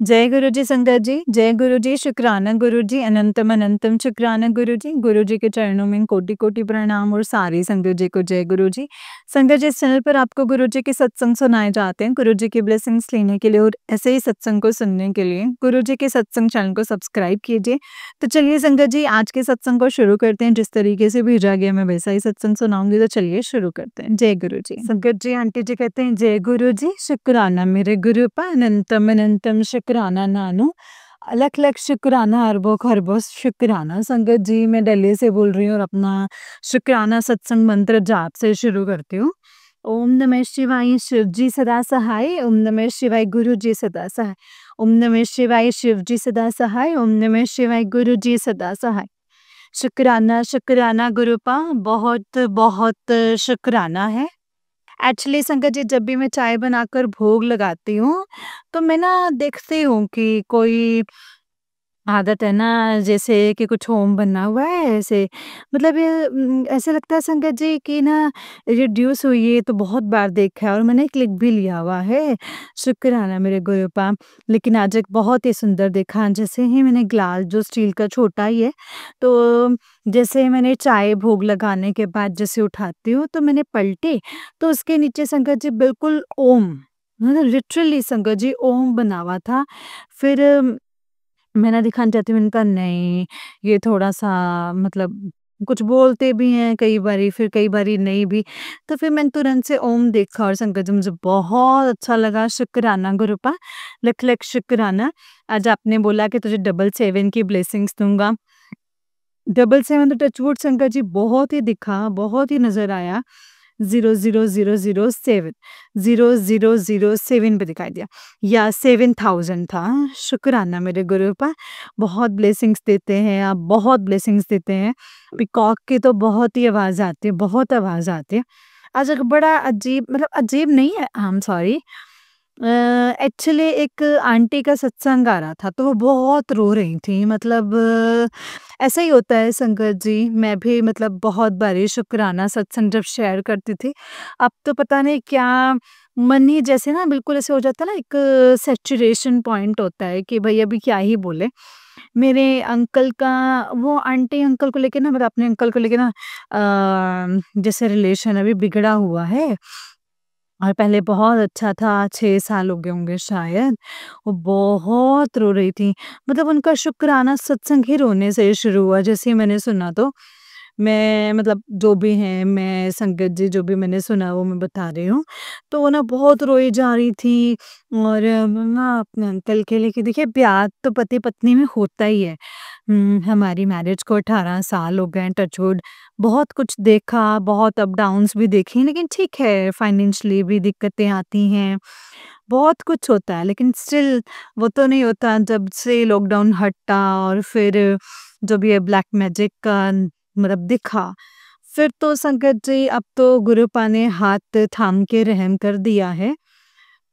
जय गुरु जी संगत जी, जय गुरु जी, शुक्राना गुरु जी, अनंतम अनंतम शुक्राना गुरु जी। गुरु जी के चरणों में कोटि-कोटि प्रणाम और सारी संगत जी को जय गुरु जी। संगत जी, इस चैनल पर आपको गुरु जी के सत्संग सुनाए जाते हैं। गुरु जी की ब्लेसिंग्स लेने के लिए और ऐसे ही सत्संग को सुनने के लिए गुरु जी के सत्संग चैनल को सब्सक्राइब कीजिए। तो चलिए संगत जी, आज के सत्संग को शुरू करते हैं। जिस तरीके से भेजा गया मैं वैसा ही सत्संग सुनाऊंगी, तो चलिए शुरू करते हैं। जय गुरु जी। संगत जी, आंटी जी कहते हैं जय गुरु जी, शुक्राना मेरे गुरु पा, अनंतम अनंतम शुक्राना नानू, अलग अलग शुक्राना, अरबों खरबों शुक्राना। संगत जी, मैं दिल्ली से बोल रही हूँ और अपना शुक्राना सत्संग मंत्र जाप से शुरू करती हूँ। ओम नमः शिवाय, शिव जी सदा सहाय। ओम नमः शिवाय, गुरु जी सदा सहाय। ओम नमः शिवाय, शिव जी सदा सहाय। ओम नमः शिवाय, गुरु जी सदा सहाय। शुक्राना शुक्राना गुरु पा, बहुत बहुत शुक्राना है। एक्चुअली संगत जी, जब भी मैं चाय बनाकर भोग लगाती हूँ, तो मैं ना देखती हूँ कि कोई आदत है ना, जैसे कि कुछ होम बना हुआ है ऐसे, मतलब ये ऐसे लगता है संगत जी कि ना रिड्यूस हुई है, तो बहुत बार देखा है और मैंने क्लिक भी लिया हुआ है। शुक्राना मेरे गुरु पा। लेकिन आज एक बहुत ही सुंदर देखा, जैसे ही मैंने ग्लास जो स्टील का छोटा ही है, तो जैसे ही मैंने चाय भोग लगाने के बाद जैसे उठाती हूँ, तो मैंने पलटी, तो उसके नीचे संगत जी बिल्कुल ओम, मतलब लिटरली संगत जी ओम बना हुआ था। फिर मैंने दिखाने जाती हूँ, मैंने कहा नहीं, ये थोड़ा-सा मतलब कुछ बोलते भी हैं कई बारी, फिर कई बारी नहीं भी। तो फिर मैंने तुरंत से ओम देखा और संगत जी मुझे बहुत अच्छा लगा। शुक्राना गुरुपा, लख लख शुक्राना। आज आपने बोला कि तुझे डबल 7 की ब्लेसिंग्स दूँगा। डबल 7 तो टचवुड संगत जी बहुत ही दिखा, बहुत ही नज़र आया। 00007 0007 पे दिखाई दिया, या 7000 था। शुक्राना मेरे गुरु पा, बहुत ब्लेसिंग्स देते हैं आप, बहुत ब्लेसिंग्स देते हैं। पीकॉक की तो बहुत ही आवाज़ आती है, बहुत आवाज़ आती है। आज एक बड़ा अजीब, मतलब अजीब नहीं है, आई एम सॉरी, एक्चुअली एक आंटी का सत्संग आ रहा था, तो वो बहुत रो रही थी, मतलब ऐसा ही होता है संगत जी। मैं भी मतलब बहुत बारी शुक्राना सत्संग जब शेयर करती थी, अब तो पता नहीं क्या, मन ही जैसे ना बिल्कुल ऐसे हो जाता है ना, एक सैचुरेशन पॉइंट होता है कि भाई अभी क्या ही बोले। मेरे अंकल का, वो आंटी अंकल को लेके ना, मतलब अपने अंकल को लेके ना, जैसे रिलेशन अभी बिगड़ा हुआ है, और पहले बहुत अच्छा था, 6 साल हो गए होंगे शायद। वो बहुत रो रही थी, मतलब उनका शुक्राना सत्संग ही रोने से शुरू हुआ, जैसे ही मैंने सुना तो। मैं मतलब जो भी हैं, मैं संगत जी जो भी मैंने सुना वो मैं बता रही हूँ। तो वो ना बहुत रोई जा रही थी, और ना अपने अंकल के लिए, कि देखिए प्यार तो पति-पत्नी में होता ही है। हमारी मैरिज को 18 साल हो गए हैं, टचवुड। बहुत कुछ देखा, बहुत अप डाउन्स भी देखे, लेकिन ठीक है, फाइनेंशियली भी दिक्कतें आती हैं, बहुत कुछ होता है, लेकिन स्टिल वो तो नहीं होता जब से लॉकडाउन हटा, और फिर जब ये ब्लैक मैजिक का मतलब दिखा, फिर तो संगत जी अब तो गुरुपा ने हाथ थाम के रहम कर दिया है।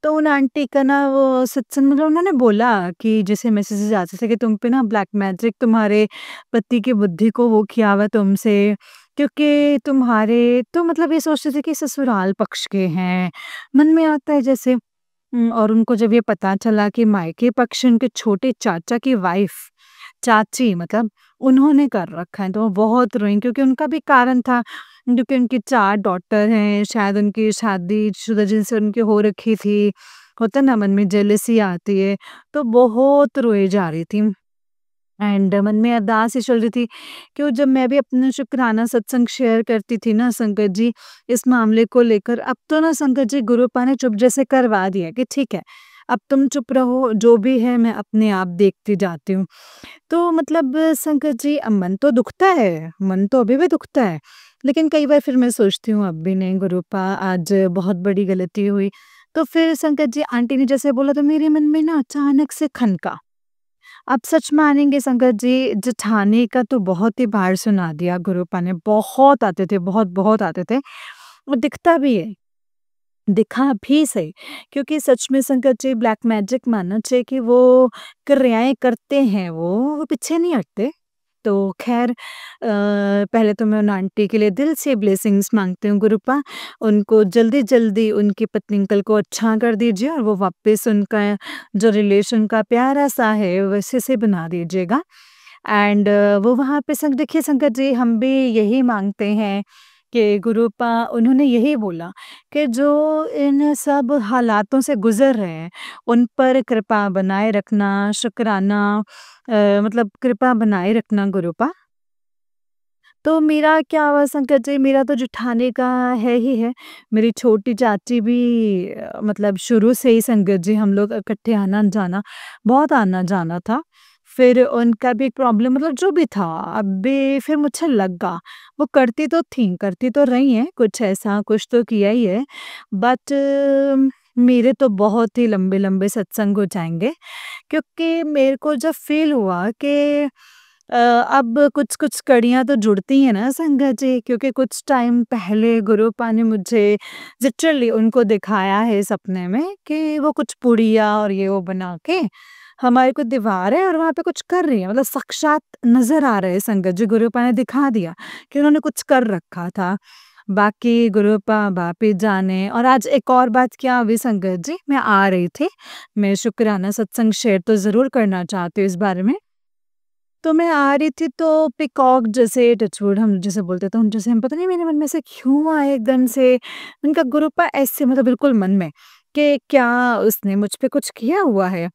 तो उन आंटी का ना वो सत्संग, मतलब उन्होंने बोला कि जैसे मैसेजेस आते थे कि तुम पे ना ब्लैक मैजिक, तुम्हारे पति की बुद्धि को वो किया हुआ तुमसे, क्योंकि तुम्हारे तो मतलब ये सोचते थे कि ससुराल पक्ष के हैं। मन में आता है जैसे, और उनको जब ये पता चला कि मायके पक्ष उनके छोटे चाचा की वाइफ, चाची मतलब, उन्होंने कर रखा है, तो वो बहुत रोईं, क्योंकि उनका भी कारण था, क्योंकि उनकी 4 डॉटर हैं, शायद उनकी शादीशुदा जिनसे उनकी हो रखी थी, होता है ना मन में जेलसी आती है, तो बहुत रोए जा रही थी। एंड मन में अरदास ही चल रही थी कि वो, जब मैं भी अपना शुक्राना सत्संग शेयर करती थी ना संगत जी, इस मामले को लेकर, अब तो ना संगत जी गुरुपा ने चुप जैसे करवा दिया कि ठीक है, अब तुम चुप रहो, जो भी है मैं अपने आप देखती जाती हूँ। तो मतलब संगत जी, अब मन तो दुखता है, मन तो अभी भी दुखता है, लेकिन कई बार फिर मैं सोचती हूँ अब भी नहीं गुरुपा, आज बहुत बड़ी गलती हुई। तो फिर संगत जी, आंटी ने जैसे बोला, तो मेरे मन में ना अचानक से खनका। आप सच मानेंगे संगत जी, जेठानी का तो बहुत ही बार सुना दिया गुरुपा ने, बहुत आते थे, बहुत आते थे, और दिखता भी है, दिखा भी सही, क्योंकि सच में संगत जी ब्लैक मैजिक मानना चाहिए कि वो क्रियाएं करते हैं, वो पीछे नहीं हटते। तो ख़ैर पहले तो मैं उन आंटी के लिए दिल से ब्लेसिंग्स माँगती हूँ गुरूपा, उनको जल्दी-जल्दी उनकी पत्नी अंकल को अच्छा कर दीजिए और वो वापस उनका जो रिलेशन का प्यारा-सा है वैसे से बना दीजिएगा। एंड वो वहाँ पे देखिए संकट जी हम भी यही माँगते हैं कि गुरूपा उन्होंने यही बोला कि जो इन सब हालातों से गुज़र रहे हैं, उन पर कृपा बनाए रखना, शुक्राना मतलब कृपा बनाए रखना गुरूपा। तो मेरा क्या हुआ संकट जी, मेरा तो जुठाने का है ही है। मेरी छोटी चाची भी मतलब शुरू से ही संगत जी हम लोग इकट्ठे आना-जाना, बहुत आना-जाना था। फिर उनका भी एक प्रॉब्लम मतलब जो भी था, अभी फिर मुझे लगा, वो करती तो रही हैं, कुछ ऐसा कुछ तो किया ही है। बट मेरे तो बहुत ही लंबे-लंबे सत्संग हो जाएँगे, क्योंकि मेरे को जब फ़ील हुआ कि अब कुछ-कुछ कड़ियाँ तो जुड़ती हैं ना संगत जी, क्योंकि कुछ टाइम पहले गुरुपा ने मुझे लिटरली उनको दिखाया है सपने में कि वो कुछ पुड़िया और ये वो बना के हमारी कोई दीवार है और वहाँ पे कुछ कर रही है, मतलब साक्षात नज़र आ रहे हैं संगत जी, गुरुपा ने दिखा दिया कि उन्होंने कुछ कर रखा था। बाकी गुरुपा बापी जाने। और आज एक और बात क्या हुई संगत जी, मैं आ रही थी, मैं शुक्राना सत्संग शेयर तो ज़रूर करना चाहती हूँ इस बारे में। तो मैं आ रही थी तो पीकॉक जैसे टचवुड हम जैसे बोलते थे, उन जैसे हम पता नहीं मेरे मन में से क्यों आए एकदम से, उनका ग्रुप ऐसे मतलब बिल्कुल मन में कि क्या उसने मुझ पे कुछ किया हुआ है?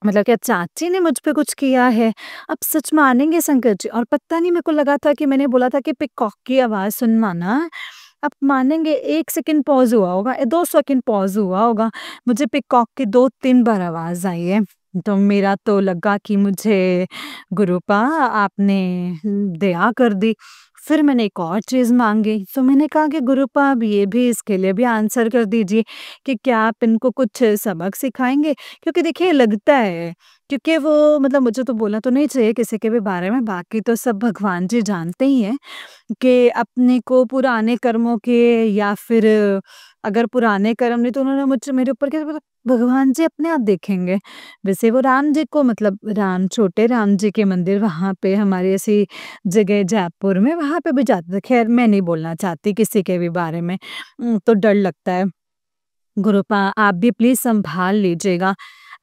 मतलब क्या चाची ने मुझ पे कुछ किया है? अब सच मानेंगे संकट जी, और पता नहीं मेरे को लगा था कि मैंने बोला था कि पीकॉक की आवाज़ सुनना ना, आप मानेंगे 1 सेकंड पॉज़ हुआ होगा, 2 सेकंड पॉज़ हुआ होगा, मुझे पीकॉक की 2-3 बार आवाज़ आई है। तो मेरा तो लगा कि मुझे गुरुपा आपने दया कर दी। फिर मैंने एक और चीज़ माँगी, तो मैंने कहा कि गुरुपा आप ये भी इसके लिए भी आंसर कर दीजिए कि क्या आप इनको कुछ सबक सिखाएँगे? क्योंकि देखिए लगता है, क्योंकि वो मतलब मुझे तो बोलना तो नहीं चाहिए किसी के भी बारे में, बाकी तो सब भगवान जी जानते ही हैं। कि अपने को पुराने कर्मों के या फिर अगर पुराने कर्म नहीं तो उन्होंने मुझसे मेरे ऊपर क्या बोला, भगवान जी अपने आप देखेंगे। वैसे वो राम जी को मतलब राम छोटे राम जी के मंदिर वहाँ पे हमारी ऐसी जगह जयपुर में वहाँ पे भी जाते थे। ख़ैर मैं नहीं बोलना चाहती किसी के भी बारे में, तो डर लगता है। गुरुपा आप भी प्लीज़ सँभाल लीजिएगा।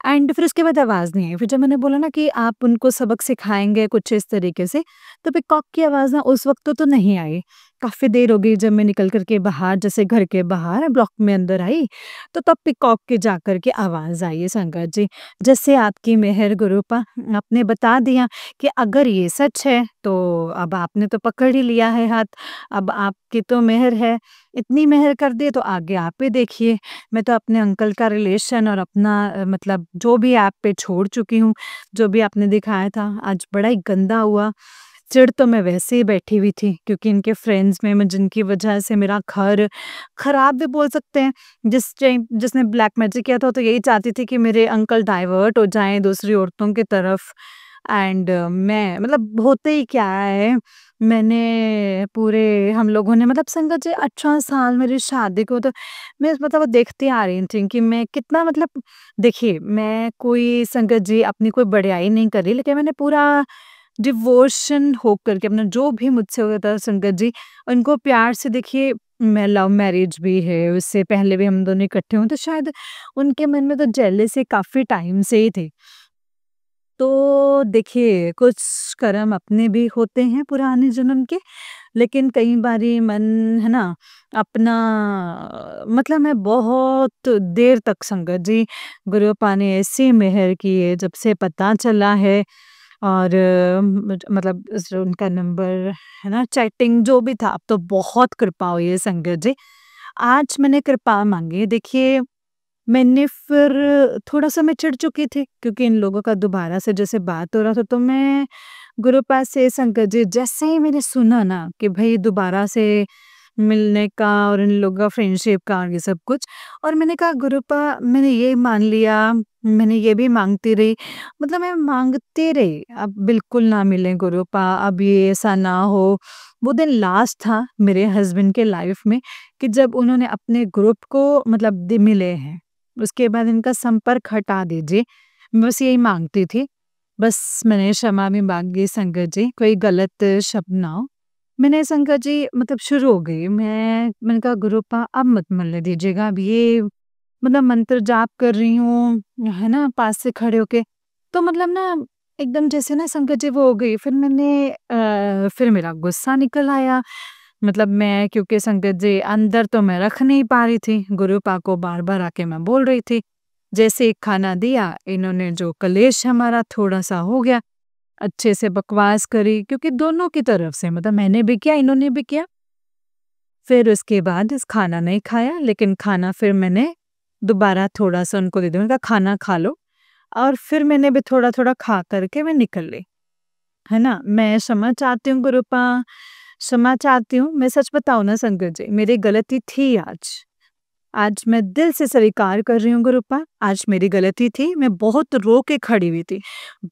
एंड फिर उसके बाद आवाज़ नहीं आई। फिर जब मैंने बोला ना कि आप उनको सबक सिखाएँगे कुछ इस तरीके से, तो पीकॉक की आवाज़ ना उस वक़्त तो नहीं आई। काफ़ी देर हो गई जब मैं निकल कर के बाहर जैसे घर के बाहर ब्लॉक में अंदर आई, तो तब पीकॉक की जाकर के आवाज़ आई है संगत जी। जैसे आपकी मेहर गुरुपा, आपने बता दिया कि अगर ये सच है तो अब आपने तो पकड़ ही लिया है हाथ, अब आपकी तो मेहर है। इतनी मेहर कर दी तो आगे आप ही देखिए। मैं तो अपने अंकल का रिलेशन और अपना मतलब जो भी ऐप पे छोड़ चुकी हूँ, जो भी आपने दिखाया था, आज बड़ा ही गंदा हुआ। चिढ़ तो मैं वैसे ही बैठी हुई थी क्योंकि इनके फ्रेंड्स में मैं जिनकी वजह से मेरा घर खराब भी बोल सकते हैं। जिस टाइम जिसने ब्लैक मैजिक किया था तो यही चाहती थी कि मेरे अंकल डाइवर्ट हो जाएँ दूसरी औरतों की तरफ। एंड मैं मतलब होते ही क्या है, मैंने पूरे हम लोगों ने मतलब संगत जी 18 साल मेरी शादी को तो मैं मतलब वो देखती आ रही थी कि मैं कितना मतलब देखिए मैं कोई संगत जी अपनी कोई बड़ाई नहीं कर रही, लेकिन मैंने पूरा डिवोशन होकर के अपना जो भी मुझसे हो गया था संगत जी, उनको प्यार से देखिए मैं लव मैरिज भी है, उससे पहले भी हम दोनों इकट्ठे हुए तो शायद उनके मन में तो जेलसी काफ़ी टाइम से ही थी। तो देखिए, कुछ कर्म अपने भी होते हैं पुराने जन्म के, लेकिन कई बारी मन है ना अपना मतलब मैं बहुत देर तक संगत जी गुरुपा ने ऐसी मेहर की है जब से पता चला है। और मतलब उनका नंबर है ना चैटिंग जो भी था, अब तो बहुत कृपा हुई है संगत जी। आज मैंने कृपा मांगी, देखिए मैंने फिर थोड़ा-सा मैं चिढ़ चुकी थी क्योंकि इन लोगों का दोबारा से जैसे बात हो रहा था तो मैं गुरुपा से संगत जी जैसे ही मैंने सुना ना कि भई दोबारा से मिलने का और इन लोगों का फ्रेंडशिप का और ये सब कुछ, और मैंने कहा गुरुपा मैंने ये मान लिया, मैंने ये भी माँगती रही, मतलब मैं माँगती रही, अब बिल्कुल ना मिले गुरुपा, अब ये ऐसा ना हो। वो दिन लास्ट था मेरे हस्बैंड के लाइफ में कि जब उन्होंने अपने ग्रुप को मतलब मिले हैं। उसके बाद इनका संपर्क हटा दीजिए। मैं बस यही माँगती थी। बस मैंने क्षमा भी माँगी संगत जी, कोई गलत शब्द ना हो। मैंने संगत जी मतलब शुरू हो गई, मैंने कहा गुरुपा अब मत मलने दीजिएगा, अब ये मतलब मंत्र जाप कर रही हूँ, है ना? पास से खड़े होके, तो मतलब ना एकदम जैसे ना संगत जी वो हो गई। फिर मैंने फिर मेरा गुस्सा निकल आया, मतलब मैं क्योंकि संगत जी अंदर तो मैं रख नहीं पा रही थी, गुरुपा को बार-बार आके मैं बोल रही थी। जैसे ही खाना दिया, इन्होंने जो कलेश हमारा थोड़ा-सा हो गया, अच्छे से बकवास करी क्योंकि दोनों की तरफ से मतलब मैंने भी किया, इन्होंने भी किया। फिर उसके बाद इस खाना नहीं खाया, लेकिन खाना फिर मैंने दोबारा थोड़ा-सा उनको दे दिया। मैंने कहा खाना खा लो, और फिर मैंने भी थोड़ा-थोड़ा खा कर के मैं निकल ली, है ना? मैं क्षमा चाहती हूँ गुरुपा, क्षमा चाहती हूँ। मैं सच बताऊँ ना संगत जी, मेरी गलती थी आज। आज मैं दिल से स्वीकार कर रही हूँ गुरुपा, आज मेरी गलती थी। मैं बहुत रो के खड़ी हुई थी,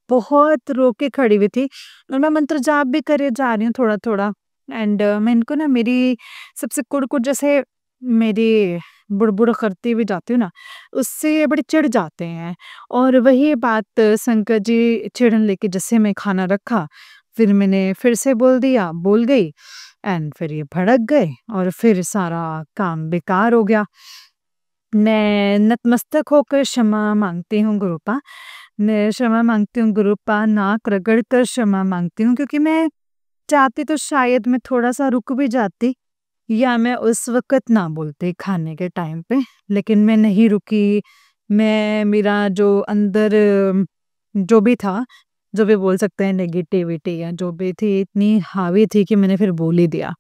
बहुत रो के खड़ी हुई थी, और मैं मंत्र जाप भी करे जा रही हूँ थोड़ा-थोड़ा। एंड मैं इनको ना मेरी सबसे कुड़-कुड़ जैसे मेरी बुड़-बुड़ करती हुई जाती हूँ ना, उससे बड़े चिढ़ जाते हैं। और वही बात संकट जी चिढ़न लेके जैसे मैं खाना रखा, फिर मैंने फिर से बोल दिया, बोल गई, एंड फिर ये भड़क गए और फिर सारा काम बेकार हो गया। मैं नतमस्तक होकर क्षमा माँगती हूँ गुरुपा। मैं क्षमा माँगती हूँ गुरुपा, नाक रगड़ कर क्षमा माँगती हूँ, क्योंकि मैं चाहती तो शायद मैं थोड़ा-सा रुक भी जाती, या मैं उस वक़्त ना बोलती खाने के टाइम पे, लेकिन मैं नहीं रुकी। मैं मेरा जो अंदर जो भी था, जो भी बोल सकते हैं नेगेटिविटी या जो भी थी, इतनी हावी थी कि मैंने फिर बोल ही दिया।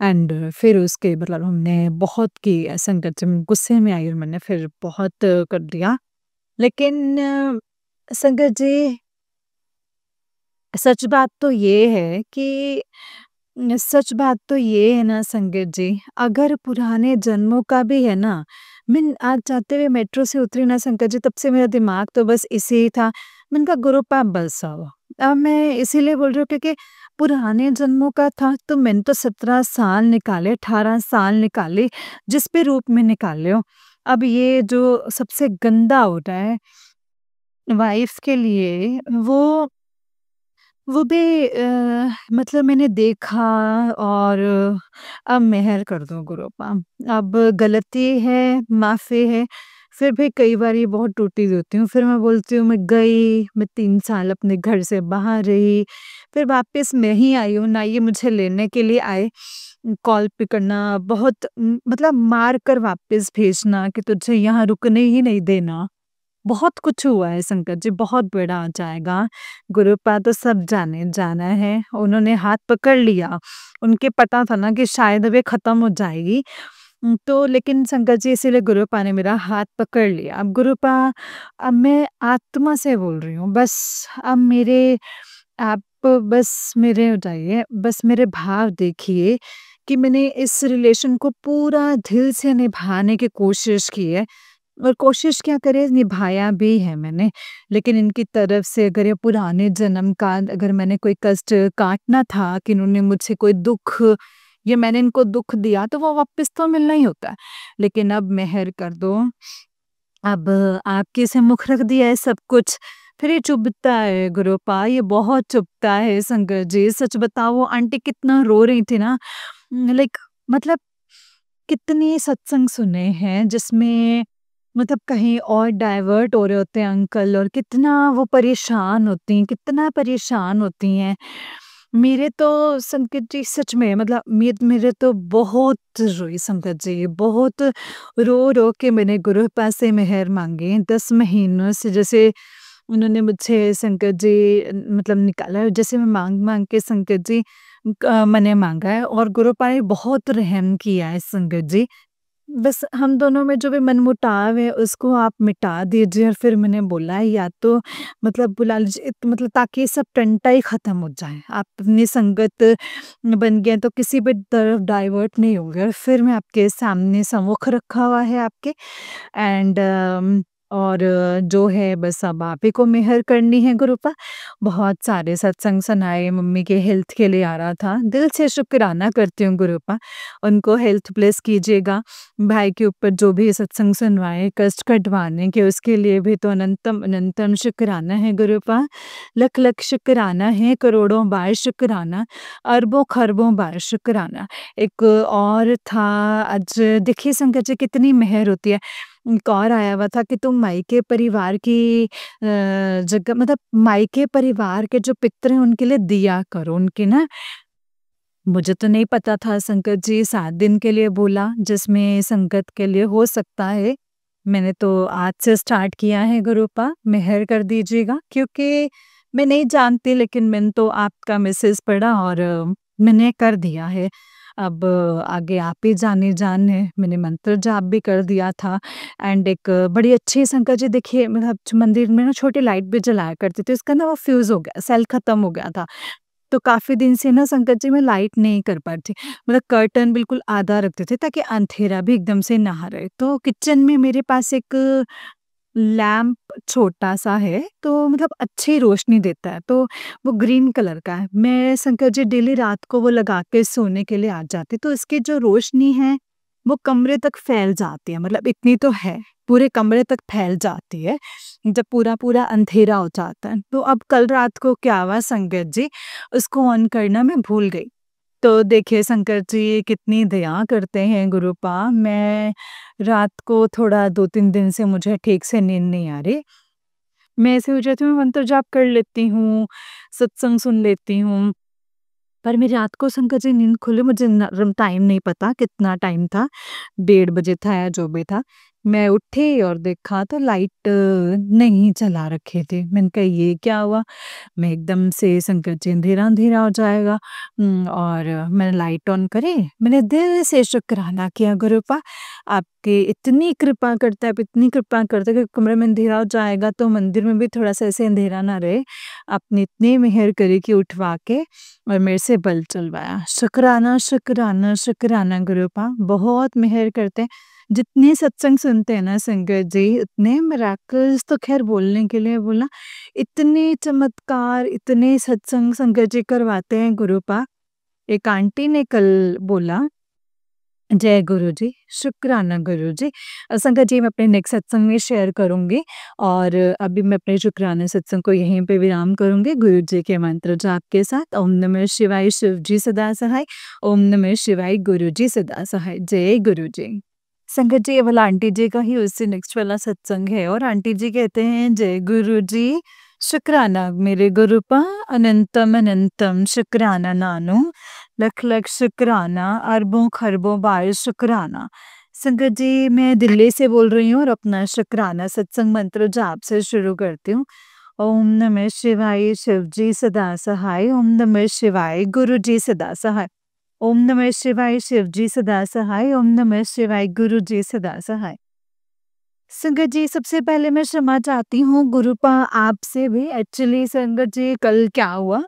एंड फिर उसके मतलब हमने बहुत की संगत से, मैं गुस्से में आई और मैंने फिर बहुत कर दिया। लेकिन संगत जी, सच बात तो ये है कि सच बात तो ये है ना संगत जी, अगर पुराने जन्मों का भी है ना, मैं आज जाते हुए मेट्रो से उतरी ना संगत जी, तब से मेरा दिमाग तो बस इसे ही था। मैंने कहा गुरुपा बस अब। मैं इसीलिए बोल रही हूँ क्योंकि पुराने जन्मों का था तो मैंने तो 17 साल निकाले, 18 साल निकाले, जिस भी रूप में निकाले हो। अब ये जो सबसे गंदा हो रहा है वाइफ के लिए, वो भी मतलब मैंने देखा, और अब मेहर कर दो गुरुपा। अब गलती है, माफ़ी है, फिर भी कई बार ये बहुत टूटी हुई होती हूँ। फिर मैं बोलती हूँ मैं गई, मैं 3 साल अपने घर से बाहर रही, फिर वापस मैं ही आई हूँ, ना ये मुझे लेने के लिए आए। कॉल पे करना बहुत मतलब मार कर वापस भेजना कि तुझे यहाँ रुकने ही नहीं देना। बहुत कुछ हुआ है संकट जी, बहुत बड़ा आ जाएगा। गुरुपा तो सब जाने जाना है, उन्होंने हाथ पकड़ लिया। उनके पता था ना कि शायद अब ये खत्म हो जाएगी। तो लेकिन संकट जी इसीलिए गुरुपा ने मेरा हाथ पकड़ लिया। अब गुरुपा, अब मैं आत्मा से बोल रही हूँ, बस अब मेरे आप बस मेरे हो जाइए, बस मेरे भाव देखिए कि मैंने इस रिलेशन को पूरा दिल से निभाने की कोशिश की है। और कोशिश क्या करे, निभाया भी है मैंने, लेकिन इनकी तरफ से अगर ये पुराने जन्म का अगर मैंने कोई कष्ट काटना था कि इन्होंने मुझसे कोई दुख या मैंने इनको दुख दिया, तो वो वापस तो मिलना ही होता है। लेकिन अब मेहर कर दो, अब आपके से मुख रख दिया है सब कुछ, फिर ये चुभता है गुरुपा, ये बहुत चुभता है संगत जी। सच बताओ वो आंटी कितना रो रही थी ना, लाइक मतलब कितने सत्संग सुने हैं जिसमें मतलब कहीं और डाइवर्ट हो रहे होते हैं अंकल, और कितना वो परेशान होती हैं, कितना परेशान होती हैं। मेरे तो संकट जी सच में मतलब मेरे तो बहुत रोई संकट जी, बहुत रो-रो के मैंने गुरु पास से मेहर माँगी 10 महीनों से, जैसे उन्होंने मुझे संकट जी मतलब निकाला है, जैसे मैं माँग-माँग के संकट जी मैंने माँगा है, और गुरु पा ने बहुत रहम किया है संगत जी। बस हम दोनों में जो भी मनमुटाव है उसको आप मिटा दीजिए, और फिर मैंने बोला है या तो मतलब बुला लीजिए मतलब ताकि ये सब टंटा ही खत्म हो जाए। आप अपनी संगत बन गए तो किसी भी तरफ डाइवर्ट नहीं होंगे, और फिर मैं आपके सामने सम्मुख रखा हुआ है आपके, एंड और जो है बस अब आप ही को मेहर करनी है गुरुपा। बहुत सारे सत्संग सुनाए, मम्मी के हेल्थ के लिए आ रहा था। दिल से शुक्राना करती हूँ गुरुपा, उनको हेल्थ ब्लेस कीजिएगा। भाई के ऊपर जो भी सत्संग सुनवाए, कष्ट कटवाने के, उसके लिए भी तो अनंतम अनंतम शुक्राना है गुरुपा। लख लख शुक्राना है, करोड़ों बार शुक्राना, अरबों खरबों बार शुक्राना। एक और था, आज देखिए संकट जी कितनी मेहर होती है। एक और आया हुआ था कि तुम मायके परिवार की जगह, मतलब मायके परिवार के जो पितर हैं उनके लिए दिया करो, उनके ना, मुझे तो नहीं पता था संकट जी 7 दिन के लिए बोला, जिसमें संकट के लिए हो सकता है। मैंने तो आज से स्टार्ट किया है गुरुपा, मेहर कर दीजिएगा, क्योंकि मैं नहीं जानती, लेकिन मैंने तो आपका मैसेज पढ़ा और मैंने कर दिया है। अब आगे आप ही जाने, मैंने मंत्र जाप भी कर दिया था। एंड एक बड़ी अच्छी संकट जी देखिए, मतलब मंदिर में ना छोटी लाइट भी जलाया करती थी, उसका ना वो फ्यूज़ हो गया, सेल खत्म हो गया था। तो काफ़ी दिन से ना संकट जी मैं लाइट नहीं कर पा रही थी। मतलब कर्टन बिल्कुल आधा रखते थे ताकि अंधेरा भी एकदम से ना रहे। तो किचन में मेरे पास एक लैंप छोटा-सा है, तो मतलब अच्छी रोशनी देता है, तो वो ग्रीन कलर का है। मैं शंकर जी डेली रात को वो लगा के सोने के लिए आ जाती, तो इसकी जो रोशनी है, वो कमरे तक फैल जाती है, मतलब इतनी तो है, पूरे कमरे तक फैल जाती है, जब पूरा-पूरा अंधेरा हो जाता है। तो अब कल रात को क्या हुआ संगत जी, उसको ऑन करना मैं भूल गई। तो देखिए शंकर जी कितनी दया करते हैं गुरुपा, मैं रात को थोड़ा 2-3 दिन से मुझे ठीक से नींद नहीं आ रही। मैं ऐसे हो जाती हूँ, मंत्र जाप कर लेती हूँ, सत्संग सुन लेती हूँ, पर मेरी रात को शंकर जी नींद खुली, मुझे टाइम नहीं पता कितना टाइम था, 1:30 बजे था या जो भी था। मैं उठी और देखा तो लाइट नहीं चला रखे थे। मैंने कहा ये क्या हुआ? मैं एकदम से संकट जी अंधेरा-अंधेरा हो जाएगा। और मैंने लाइट ऑन करी, मैंने दिल से शुक्राना किया गुरुपा, आपकी इतनी कृपा करता है, आप इतनी कृपा करते हैं कि कमरे में अंधेरा हो जाएगा तो मंदिर में भी थोड़ा-सा ऐसे अंधेरा ना रहे। आपने इतनी मेहर करी कि उठवा के और मेरे से बल चलवाया। शुक्राना, शुक्राना, शुक्राना गुरुपा, बहुत मेहर करते हैं। जितने सत्संग सुनते हैं ना संगत जी, उतने मिरेकल्स तो ख़ैर बोलने के लिए बोला, इतने चमत्कार, इतने सत्संग संगत जी करवाते हैं गुरुपा। एक आंटी ने कल बोला, जय गुरुजी, शुक्राना गुरुजी। संगत जी मैं अपने नेक्स्ट सत्संग में शेयर करूँगी और अभी मैं अपने शुक्राना सत्संग को यहीं पे विराम करूँगी गुरु जी के मंत्र जाप के साथ। ओम नमः शिवाय, शिव जी सदा सहाय। ओम नमः शिवाय, गुरु जी सदा सहाय। जय गुरु जी। संगत जी ये वाला आंटी जी का ही उससे नेक्स्ट वाला सत्संग है और आंटी जी कहते हैं, जय गुरु जी, शुक्राना मेरे गुरुपा, अनंतम अनंतम शुक्राना नानु, लख लख शुक्राना, अरबों खरबों बार शुक्राना। संगत जी मैं दिल्ली से बोल रही हूँ और अपना शुक्राना सत्संग मंत्र जाप से शुरू करती हूँ। ओम नमः शिवाय, शिव जी सदा सहाय। ओम नमः शिवाय, गुरु जी सदा सहाय। ओम नमः शिवाय, शिव जी सदा सहाय। ओम नमः शिवाय, गुरु जी सदा सहाय। संगत जी सबसे पहले मैं क्षमा चाहती हूँ गुरुपा आपसे भी। एक्चुअली संगत जी कल क्या हुआ,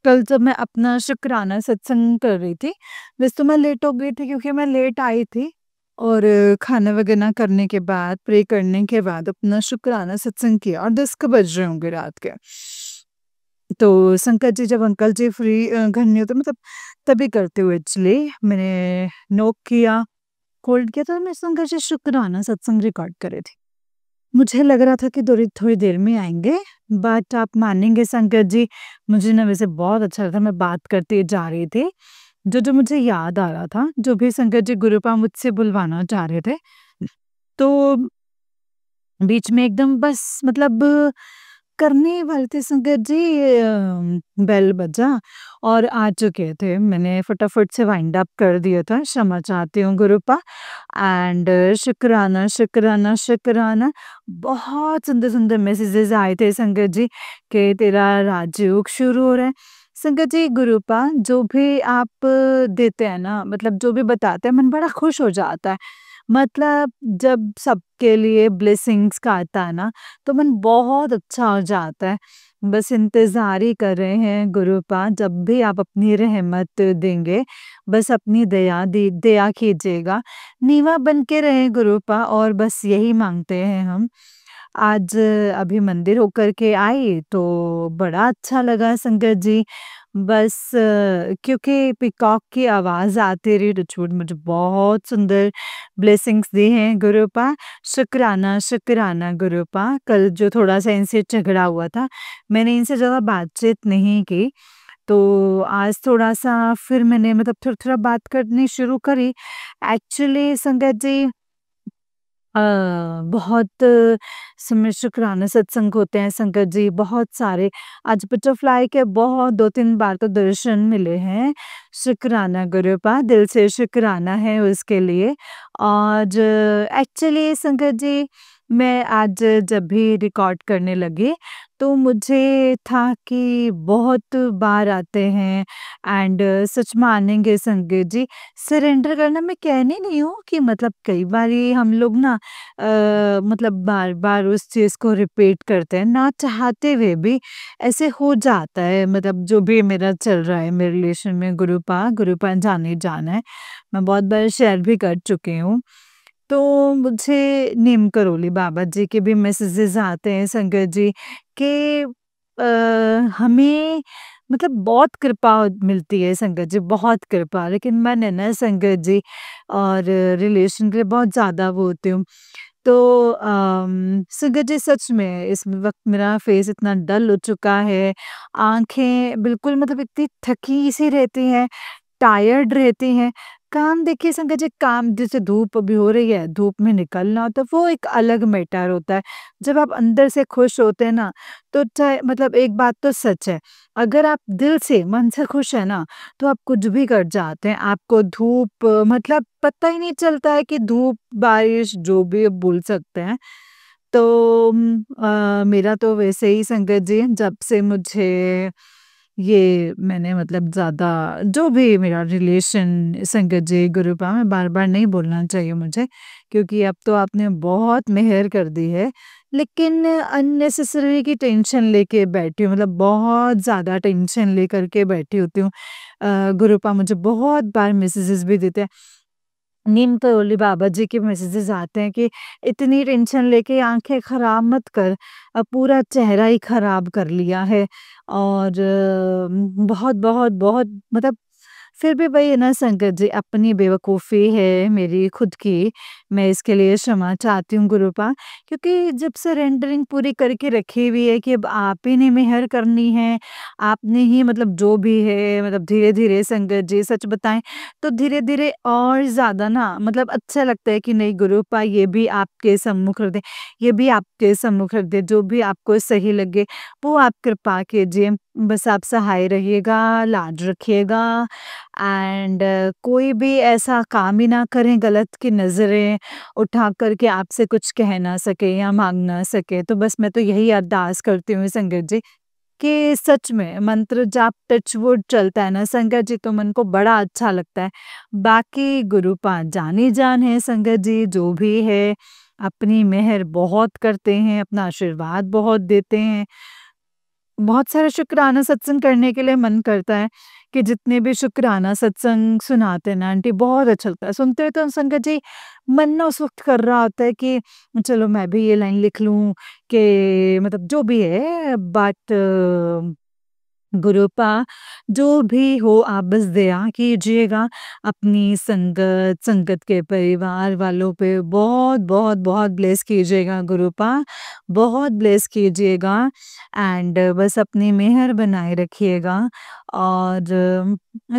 कल जब मैं अपना शुक्राना सत्संग कर रही थी, वैसे तो मैं लेट हो गई थी क्योंकि मैं लेट आई थी और खाना वगैरह करने के बाद, प्रे करने के बाद अपना शुक्राना सत्संग किया और 10 के बज रहे होंगे रात के। तो संकट जी जब अंकल जी फ्री घर नहीं होते, मतलब तभी करते हुए एक्चुअली मैंने नोक किया, होल्ड किया, तो मैं संकट जी शुक्राना सत्संग रिकॉर्ड कर रही थी। मुझे लग रहा था कि थोड़ी देर में आएँगे, बट आप मानेंगे संकट जी, मुझे ना वैसे बहुत अच्छा लगा, मैं बात करते जा रही थी। जो-जो मुझे याद आ रहा था, जो भी संकट जी गुरुपा मुझसे बुलवाना चाह रहे थे, तो बीच में एकदम बस मतलब करने वाले थे संकट जी, बेल बजा और आ चुके थे। मैंने फटाफट से वाइंड अप कर दिया था, क्षमा चाहती हूँ गुरुपा। एंड शुक्राना, शुक्राना, शुक्राना। बहुत सुंदर-सुंदर मैसेजेस आए थे संकट जी कि तेरा राजयोग शुरू हो रहा है। संकट जी गुरुपा जो भी आप देते हैं ना, मतलब जो भी बताते हैं, मन बड़ा खुश हो जाता है। मतलब जब सबके लिए ब्लेसिंग्स का आता है ना, तो मन बहुत अच्छा हो जाता है। बस इंतज़ार ही कर रहे हैं गुरुपा, जब भी आप अपनी रहमत देंगे, बस अपनी दया कीजिएगा। नीवा बन के रहें गुरुपा, और बस यही माँगते हैं हम। आज अभी मंदिर होकर के आई तो बड़ा अच्छा लगा संगत जी। बस क्योंकि पीकॉक की आवाज़ आती रही, टचवुड मुझे बहुत सुंदर ब्लेसिंग्स दी हैं गुरुपा। शुक्राना, शुक्राना गुरुपा। कल जो थोड़ा-सा इनसे झगड़ा हुआ था, मैंने इनसे ज़्यादा बातचीत नहीं की। तो आज थोड़ा-सा फिर मैंने मतलब थोड़ा-थोड़ा बात करनी शुरू करी। एक्चुअली संगत जी अ, बहुत समय शुक्राना सत्संग होते हैं संगत जी, बहुत सारे। आज बटरफ्लाई के बहुत 2-3 बार तो दर्शन मिले हैं। शुक्राना गुरुपा, दिल से शुक्राना है उसके लिए। और एक्चुअली संगत जी मैं आज जब भी रिकॉर्ड करने लगी, तो मुझे था कि बहुत बार आते हैं एंड सच मानेंगे संगत जी, सरेंडर करना मैं कहने नहीं हूँ कि मतलब कई बारी हम लोग ना मतलब बार-बार उस चीज़ को रिपीट करते हैं, ना चाहते हुए भी ऐसे हो जाता है। मतलब जो भी मेरा चल रहा है मेरे रिलेशन में गुरुपा जाने-जाना है। मैं बहुत बार शेयर भी कर चुकी हूँ। तो मुझे नीम करोली बाबा जी के भी मैसेजेस आते हैं संगत जी कि अ, हमें मतलब बहुत कृपा मिलती है संगत जी, बहुत कृपा। लेकिन मैंने ना संगत जी और रिलेशन के लिए बहुत ज़्यादा वो होती हूँ। तो संगत जी सच में इस वक़्त मेरा फेस इतना डल हो चुका है, आँखें बिल्कुल मतलब इतनी थकी-सी रहती हैं, टायर्ड रहती हैं। काम देखिए संगत जी, काम जैसे धूप अभी हो रही है, धूप में निकलना तो वो एक अलग मैटर होता है। जब आप अंदर से खुश होते हैं ना, तो चाहे मतलब एक बात तो सच है, अगर आप दिल से, मन से खुश हैं ना, तो आप कुछ भी कर जाते हैं। आपको धूप मतलब पता ही नहीं चलता है कि धूप, बारिश जो भी आप बोल सकते हैं। तो मेरा तो वैसे ही संगत जी जब से मुझे ये मैंने मतलब ज़्यादा जो भी मेरा रिलेशन संगत जी गुरुपा में बार-बार नहीं बोलना चाहिए मुझे, क्योंकि अब तो आपने बहुत मेहर कर दी है। लेकिन अननेसेसरी की टेंशन लेके बैठी हूँ, मतलब बहुत ज़्यादा टेंशन लेकर के बैठी होती हूँ। गुरुपा मुझे बहुत बार मैसेजेस भी देते हैं। नीम करोली बाबा जी के मैसेजेस आते हैं कि इतनी टेंशन लेके आंखें खराब मत कर, अब पूरा चेहरा ही खराब कर लिया है। और बहुत बहुत बहुत मतलब फिर भी वही है ना संगत जी, अपनी बेवकूफ़ी है मेरी खुद की, मैं इसके लिए क्षमा चाहती हूँ गुरुपा। क्योंकि जब सरेंडरिंग पूरी करके रखी हुई है कि अब आप ही ने मेहर करनी है, आपने ही मतलब जो भी है मतलब धीरे-धीरे संगत जी सच बताएँ तो धीरे-धीरे और ज़्यादा ना मतलब अच्छा लगता है कि नहीं गुरुपा ये भी आपके सम्मुख रख दें, ये भी आपके सम्मुख रख दें, जो भी आपको सही लगे वो आप कृपा कीजिए। बस आप सहाय रहिएगा, लाड रखिएगा एंड कोई भी ऐसा काम ही ना करें गलत कि नज़रें उठा कर के आपसे कुछ कह ना सके या माँग ना सके। तो बस मैं तो यही अरदास करती हूँ संगत जी कि सच में मंत्र जाप टचवुड चलता है ना संगत जी, तो मन को बड़ा अच्छा लगता है। बाकी गुरुपाद जानी जान है संगत जी, जो भी है अपनी मेहर बहुत करते हैं, अपना आशीर्वाद बहुत देते हैं। बहुत सारा शुक्राना सत्संग करने के लिए मन करता है कि जितने भी शुक्राना सत्संग सुनाते हैं ना आंटी, बहुत अच्छा लगता है। सुनते हुए तो संगत जी मन ना उस वक़्त कर रहा होता है कि चलो मैं भी ये लाइन लिख लूँ कि मतलब जो भी है बट गुरुपा जो भी हो आप बस दया कीजिएगा अपनी संगत, संगत के परिवार वालों पे बहुत, बहुत, बहुत ब्लेस कीजिएगा गुरुपा, बहुत ब्लेस कीजिएगा एंड बस अपनी मेहर बनाए रखिएगा। और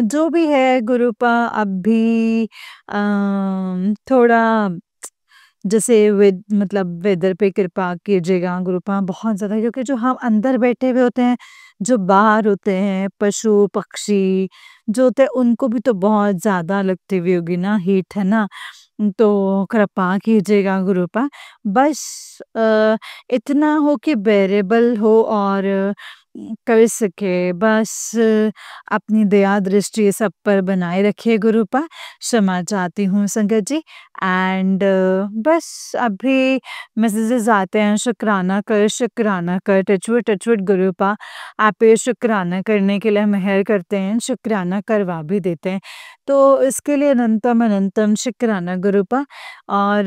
जो भी है गुरुपा अब भी थोड़ा जैसे मतलब वेदर पे कृपा कीजिएगा गुरुपा बहुत ज़्यादा, क्योंकि जो हम अंदर बैठे हुए होते हैं, जो बाहर होते हैं, पशु-पक्षी जो होते हैं उनको भी तो बहुत ज़्यादा लगती हुई होगी ना हीट, है ना? तो कृपा कीजिएगा गुरुपा। बस इतना हो कि बेरेबल हो और कर सके, बस अपनी दया दृष्टि सब पर बनाए रखिए गुरुपा। क्षमा चाहती हूँ संगत जी। एंड बस अभी मैसेजेस आते हैं, शुक्राना कर, टचवुड गुरुपा। आप ये शुक्राना करने के लिए मेहर करते हैं, शुक्राना करवा भी देते हैं। तो इसके लिए अनंतम अनंतम शुक्राना गुरुपा। और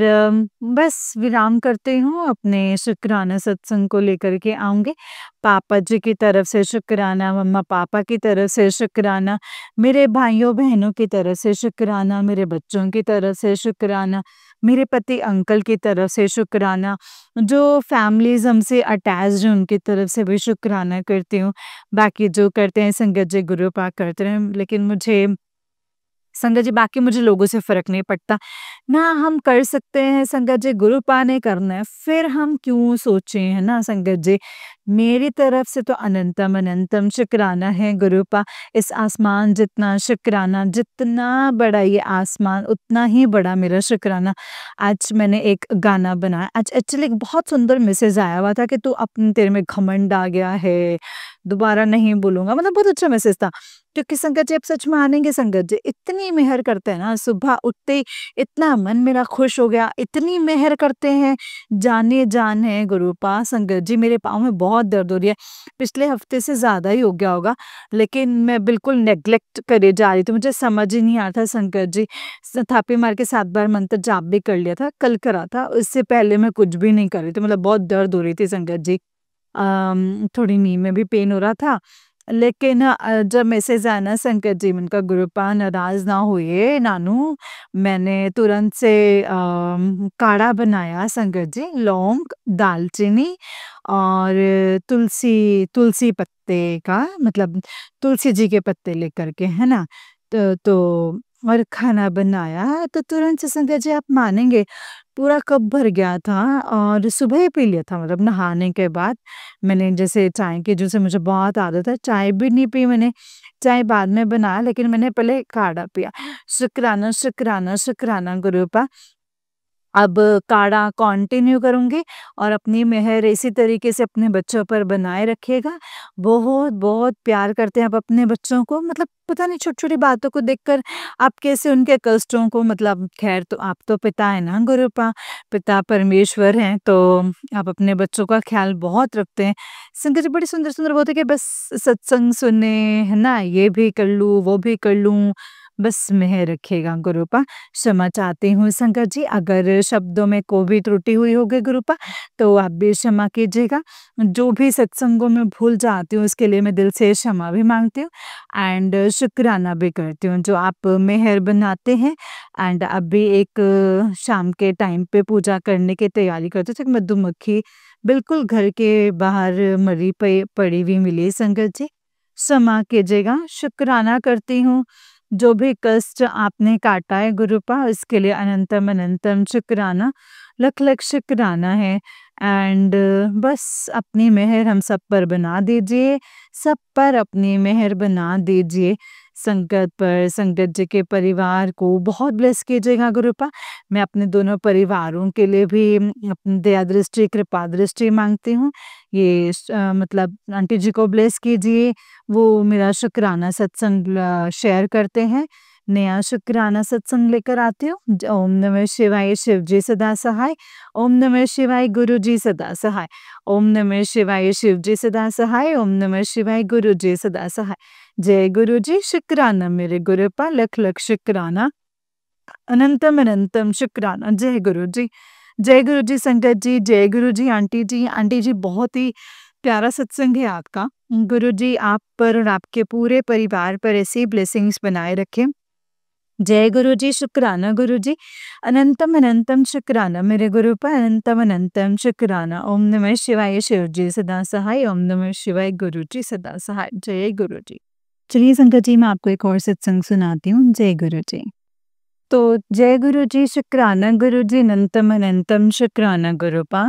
बस विराम करती हूँ, अपने शुक्राना सत्संग को लेकर के आऊँगी। पापा जी की तरफ से शुक्राना, मम्मा पापा की तरफ से शुक्राना, मेरे भाइयों-बहनों की तरफ से शुक्राना, मेरे बच्चों की तरफ से शुक्राना, मेरे पति अंकल की तरफ से शुक्राना, जो फैमिलीज़ हमसे अटैच्ड हैं उनकी तरफ से भी शुक्राना करती हूँ। बाकी जो करते हैं संगत जी गुरु पाक करते रहें, लेकिन मुझे संगत जी बाकी मुझे लोगों से फ़र्क नहीं पड़ता। ना हम कर सकते हैं संगत जी, गुरुपा ने करना है, फिर हम क्यों सोचें, है ना संगत जी? मेरी तरफ से तो अनंतम अनंतम शुक्राना है गुरुपा। इस आसमान जितना शुक्राना, जितना बड़ा ये आसमान उतना ही बड़ा मेरा शुक्राना। आज मैंने एक गाना बनाया, आज एक्चुअली एक बहुत सुंदर मैसेज आया हुआ था कि तू अपने तेरे में घमंड आ गया है, दोबारा नहीं बोलूँगा, मतलब बहुत अच्छा मैसेज था। क्योंकि संगत जी आप सच मानेंगे संगत जी, इतनी मेहर करते हैं ना, सुबह उठते ही इतना मन मेरा खुश हो गया, इतनी मेहर करते हैं, जाने जान है गुरुपा। संगत जी मेरे पाँव में बहुत दर्द हो रही है, पिछले हफ्ते से ज़्यादा ही हो गया होगा, लेकिन मैं बिल्कुल नेग्लेक्ट करे जा रही थी, मुझे समझ ही नहीं आ रहा था संगत जी। थापी मार के 7 बार मंत्र जाप भी कर लिया था, कल करा था, उससे पहले मैं कुछ भी नहीं कर रही थी, मतलब बहुत दर्द हो रही थी संगत जी। थोड़ी नी में भी पेन हो रहा था, लेकिन जब मैसेज आया ना संकट जी, मैंने कहा गुरुपा नाराज़ ना होइए नानू, मैंने तुरंत से काढ़ा बनाया संकट जी, लौंग, दालचीनी और तुलसी पत्ते का, मतलब तुलसी जी के पत्ते लेकर के, है ना? तो और खाना बनाया, तो तुरंत से संकट जी आप मानेंगे पूरा कप भर गया था और सुबह ही पी लिया था, मतलब नहाने के बाद। मैंने जैसे चाय की जो से मुझे बहुत आदत है, चाय भी नहीं पी मैंने, चाय बाद में बनाया, लेकिन मैंने पहले काढ़ा पिया। शुक्राना, शुक्राना, शुक्राना गुरुपा। अब काढ़ा कंटिन्यू करूँगी और अपनी मेहर इसी तरीके से अपने बच्चों पर बनाए रखिएगा। बहुत-बहुत प्यार करते हैं आप अपने बच्चों को, मतलब पता नहीं छोटी-छोटी बातों को देखकर आप कैसे उनके कष्टों को, मतलब ख़ैर तो आप तो पिता हैं ना गुरुपा, पिता परमेश्वर हैं, तो आप अपने बच्चों का ख़्याल बहुत रखते हैं। संगत जी बड़ी सुंदर-सुंदर बातें कि बस सत्संग सुने, है ना? ये भी कर लूँ, वो भी कर लूँ, बस मेहर रखिएगा गुरुपा। क्षमा चाहती हूँ संकट जी, अगर शब्दों में कोई भी त्रुटि हुई होगी गुरुपा, तो आप भी क्षमा कीजिएगा। जो भी सत्संगों में भूल जाती हूँ उसके लिए मैं दिल से क्षमा भी माँगती हूँ एंड शुक्राना भी करती हूँ, जो आप मेहर बनाते हैं। एंड अभी एक शाम के टाइम पे पूजा करने की तैयारी करते थे, मधुमक्खी बिल्कुल घर के बाहर मरी पड़ी हुई मिली संगत जी। क्षमा कीजिएगा, शुक्राना करती हूँ। जो भी कष्ट आपने काटा है गुरुपा, इसके लिए अनंतम अनंतम शुक्राना, लख लख शुक्राना है। एंड बस अपनी मेहर हम सब पर बना दीजिए, सब पर अपनी मेहर बना दीजिए। संकट पर, संकट जी के परिवार को बहुत ब्लेस कीजिएगा गुरुपा। मैं अपने दोनों परिवारों के लिए भी अपनी दया दृष्टि, कृपा दृष्टि मांगती हूँ। ये मतलब आंटी जी को ब्लेस कीजिए, वो मेरा शुक्राना सत्संग शेयर करते हैं। नया शुक्राना सत्संग लेकर आती हूँ। ओम नमः शिवाय, शिव जी सदा सहाय। ओम नमः शिवाय, गुरु जी सदा सहाय। ओम नमः शिवाय, शिव जी सदा सहाय। ओम नमः शिवाय, गुरु जी सदा सहाय। जय गुरु जी, शुक्राना मेरे गुरुपा, लख लख शुक्राना, अनंतम अनंतम शुक्राना। जय गुरु जी, जय गुरु जी संगत जी, जय गुरु जी आंटी जी। आंटी जी बहुत ही प्यारा सत्संग है आपका। गुरु जी आप पर और आपके पूरे परिवार पर ऐसी ब्लेसिंग्स बनाए रखें। जय गुरु जी, शुक्राना गुरु जी, अनंतम अनंतम शुक्राना मेरे गुरु पर, अनंतम अनंतम शुक्राना। ओम नमः शिवाय, शिव जी सदा सहाय। ओम नमः शिवाय, गुरु जी सदा सहाय। जय गुरु जी। चलिए संगत जी मैं आपको एक और सत्संग सुनाती हूँ। जय गुरु जी। तो जय गुरु जी, शुक्राना गुरु जी, अनंतम अनंतम शुक्राना गुरुपा।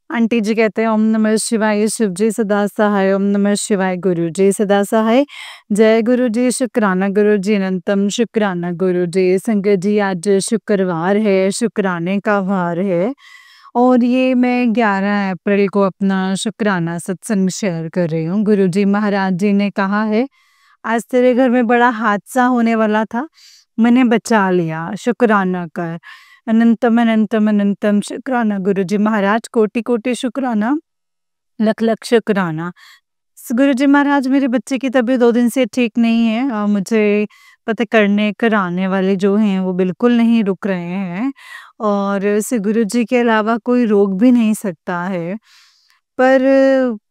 आंटी जी कहते हैं ओम नमः शिवाय, शिव जी सदा सहाय। ओम नमः शिवाय, गुरु जी सदा सहाय। जय गुरु जी, शुक्राना गुरु जी, अनंतम शुक्राना गुरु जी। संगत जी आज शुक्रवार है, शुक्राने का वार है और ये मैं 11 अप्रैल को अपना शुक्राना सत्संग शेयर कर रही हूँ। गुरुजी महाराज जी ने कहा है, आज तेरे घर में बड़ा हादसा होने वाला था, मैंने बचा लिया, शुक्राना कर। अनंतम अनंतम अनंतम शुक्राना गुरुजी महाराज, कोटि कोटि शुक्राना, लख लख शुक्राना। गुरुजी महाराज, मेरे बच्चे की तबीयत 2 दिन से ठीक नहीं है। मुझे पता करने कराने वाले जो हैं वो बिल्कुल नहीं रुक रहे हैं और इसे गुरुजी के अलावा कोई रोक भी नहीं सकता है। पर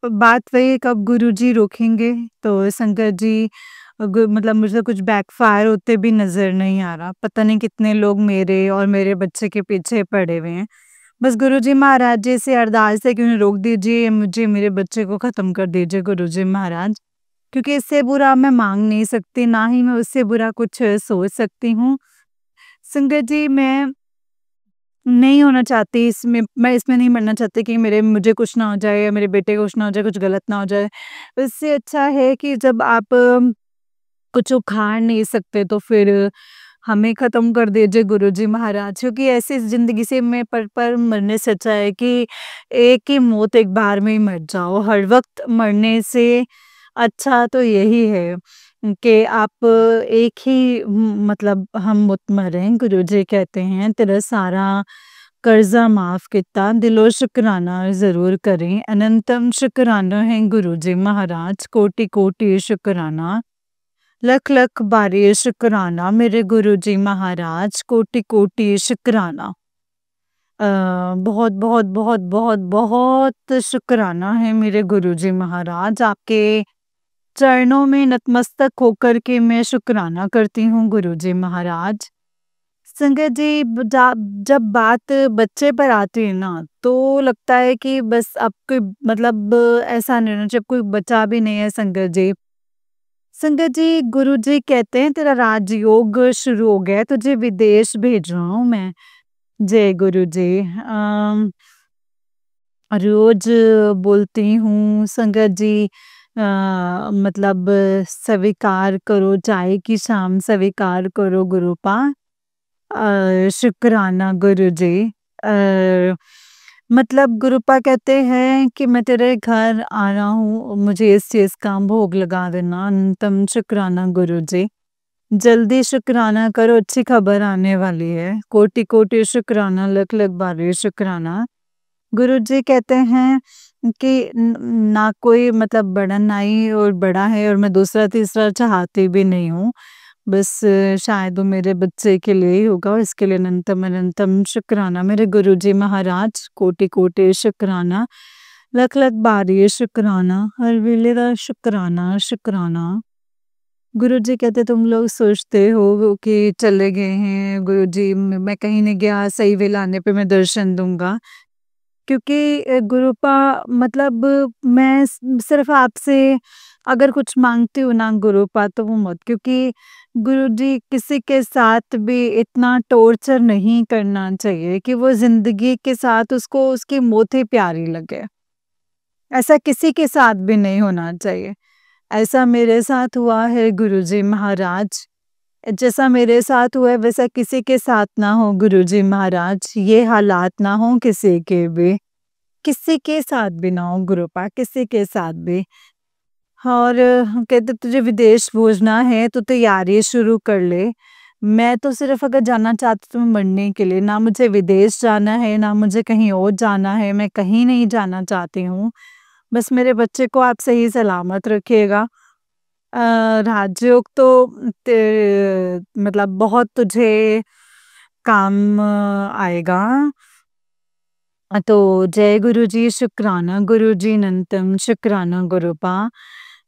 बात वही है, कब गुरुजी रोकेंगे? तो शंकर जी मतलब मुझे कुछ बैकफायर होते भी नज़र नहीं आ रहा। पता नहीं कितने लोग मेरे और मेरे बच्चे के पीछे पड़े हुए हैं। बस गुरुजी महाराज जी से अरदास है कि उन्हें रोक दीजिए, मुझे मेरे बच्चे को ख़त्म कर दीजिए गुरुजी महाराज। क्योंकि इससे बुरा मैं माँग नहीं सकती, ना ही मैं उससे बुरा कुछ सोच सकती हूँ। संगत जी, मैं नहीं होना चाहती इसमें, मैं इसमें नहीं मरना चाहती कि मुझे कुछ ना हो जाए या मेरे बेटे को कुछ ना हो जाए, कुछ गलत ना हो जाए। इससे अच्छा है कि जब आप कुछ उखाड़ नहीं सकते तो फिर हमें ख़त्म कर दीजिए गुरुजी महाराज, क्योंकि ऐसी ज़िंदगी से मैं पल-पल मरने से अच्छा है कि एक ही मौत एक बार में ही मर जाओ। हर वक़्त मरने से अच्छा तो यही है कि आप एक ही मतलब हम मुत मरें। गुरुजी कहते हैं, तेरा सारा कर्ज़ा माफ़ किता, दिलो शुक्राना ज़रूर करें। अनंतम शुक्राना है गुरुजी महाराज, कोटि कोटि शुक्राना, लख लख बारी शुक्राना मेरे गुरुजी महाराज, कोटि कोटि शुक्राना। बहुत बहुत बहुत बहुत बहुत शुक्राना है मेरे गुरुजी महाराज, आपके चरणों में नतमस्तक होकर के मैं शुक्राना करती हूँ गुरुजी महाराज। संगत जी, जब बात बच्चे पर आती है ना, तो लगता है कि बस अब कोई मतलब ऐसा नहीं होना चाहिए, कोई बचा भी नहीं है संगत जी। संगत जी, गुरुजी कहते हैं, तेरा राजयोग शुरू हो गया है, तुझे विदेश भेज रहा हूँ मैं। जय गुरुजी। रोज बोलती हूँ संगत जी, मतलब स्वीकार करो, चाय की शाम स्वीकार करो गुरुपा। शुक्राना गुरुजी। मतलब गुरुपा कहते हैं कि मैं तेरे घर आ रहा हूँ, मुझे इस चीज़ का भोग लगा देना। अनंतम शुक्राना गुरुजी। जल्दी शुक्राना करो, अच्छी खबर आने वाली है। कोटि कोटि शुक्राना, लख लख बारी शुक्राना। गुरुजी कहते हैं कि ना कोई मतलब बड़ा नाई और बड़ा है और मैं दूसरा तीसरा चाहती भी नहीं हूँ। बस शायद वो मेरे बच्चे के लिए ही होगा और इसके लिए अनंतम अनंतम शुक्राना मेरे गुरुजी महाराज, कोटि कोटि शुक्राना, लख लख बारी शुक्राना, हर वेले दा शुक्राना शुक्राना। गुरुजी कहते, तुम लोग सोचते हो कि चले गए हैं गुरुजी, मैं कहीं नहीं गया, सही वेला आने पे मैं दर्शन दूंगा। क्योंकि गुरुपा मतलब मैं सिर्फ आपसे अगर कुछ मांगती हूँ ना गुरुपा, तो वो मत, क्योंकि गुरुजी किसी के साथ भी इतना टॉर्चर नहीं करना चाहिए कि वो जिंदगी के साथ उसको उसकी मौत ही प्यारी लगे। ऐसा किसी के साथ भी नहीं होना चाहिए। ऐसा मेरे साथ हुआ है गुरुजी महाराज। जैसा मेरे साथ हुआ है वैसा किसी के साथ ना हो गुरुजी महाराज। ये हालात ना हो किसी के भी, किसी के साथ भी ना हो गुरुपा, किसी के साथ भी। और कहते तुझे विदेश भेजना है तो तैयारी शुरू कर ले। मैं तो सिर्फ अगर जाना चाहती हूँ मरने के लिए, ना मुझे विदेश जाना है ना मुझे कहीं और जाना है, मैं कहीं नहीं जाना चाहती हूँ। बस मेरे बच्चे को आप सही सलामत रखिएगा। राजयोग तो मतलब बहुत तुझे काम आएगा। तो जय गुरुजी, शुक्राना गुरुजी, अनंतम शुक्राना गुरुपा।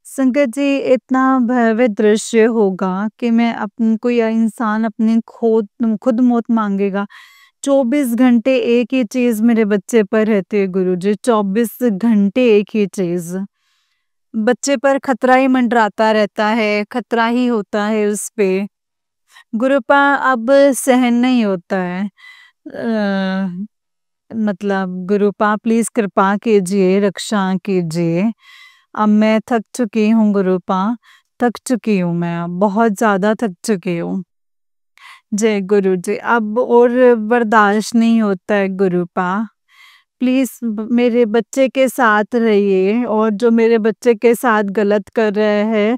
संगत जी, इतना भयावह दृश्य होगा कि मैं अपन कोई इंसान अपनी खुद मौत मांगेगा। 24 घंटे एक ही चीज मेरे बच्चे पर रहती है गुरुजी, 24 घंटे एक ही चीज। बच्चे पर खतरा ही मंडराता रहता है, खतरा ही होता है उस पे। गुरुपा अब सहन नहीं होता है। मतलब गुरुपा प्लीज कृपा कीजिए, रक्षा कीजिए। अब मैं थक चुकी हूँ गुरुपा, थक चुकी हूँ मैं, अब बहुत ज़्यादा थक चुकी हूँ। जय गुरु जी, अब और बर्दाश्त नहीं होता है गुरुपा। प्लीज़ मेरे बच्चे के साथ रहिए और जो मेरे बच्चे के साथ गलत कर रहे हैं,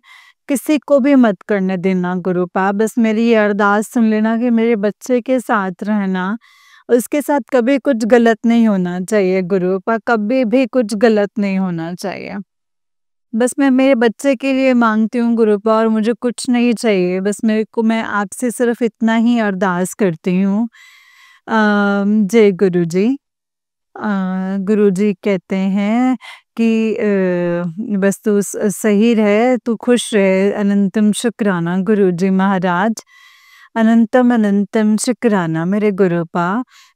किसी को भी मत करने देना गुरुपा। बस मेरी ये अरदास सुन लेना कि मेरे बच्चे के साथ रहना, उसके साथ कभी कुछ गलत नहीं होना चाहिए गुरुपा, कभी भी कुछ गलत नहीं होना चाहिए। बस मैं मेरे बच्चे के लिए माँगती हूँ गुरुपा, और मुझे कुछ नहीं चाहिए। बस मैं आपसे सिर्फ़ इतना ही अरदास करती हूँ। जय गुरुजी। गुरुजी कहते हैं कि बस तू सही रहे, तू खुश रहे, अनंतम शुक्राना गुरुजी महाराज। अनंतम अनंतम शुक्राना मेरे गुरुपा,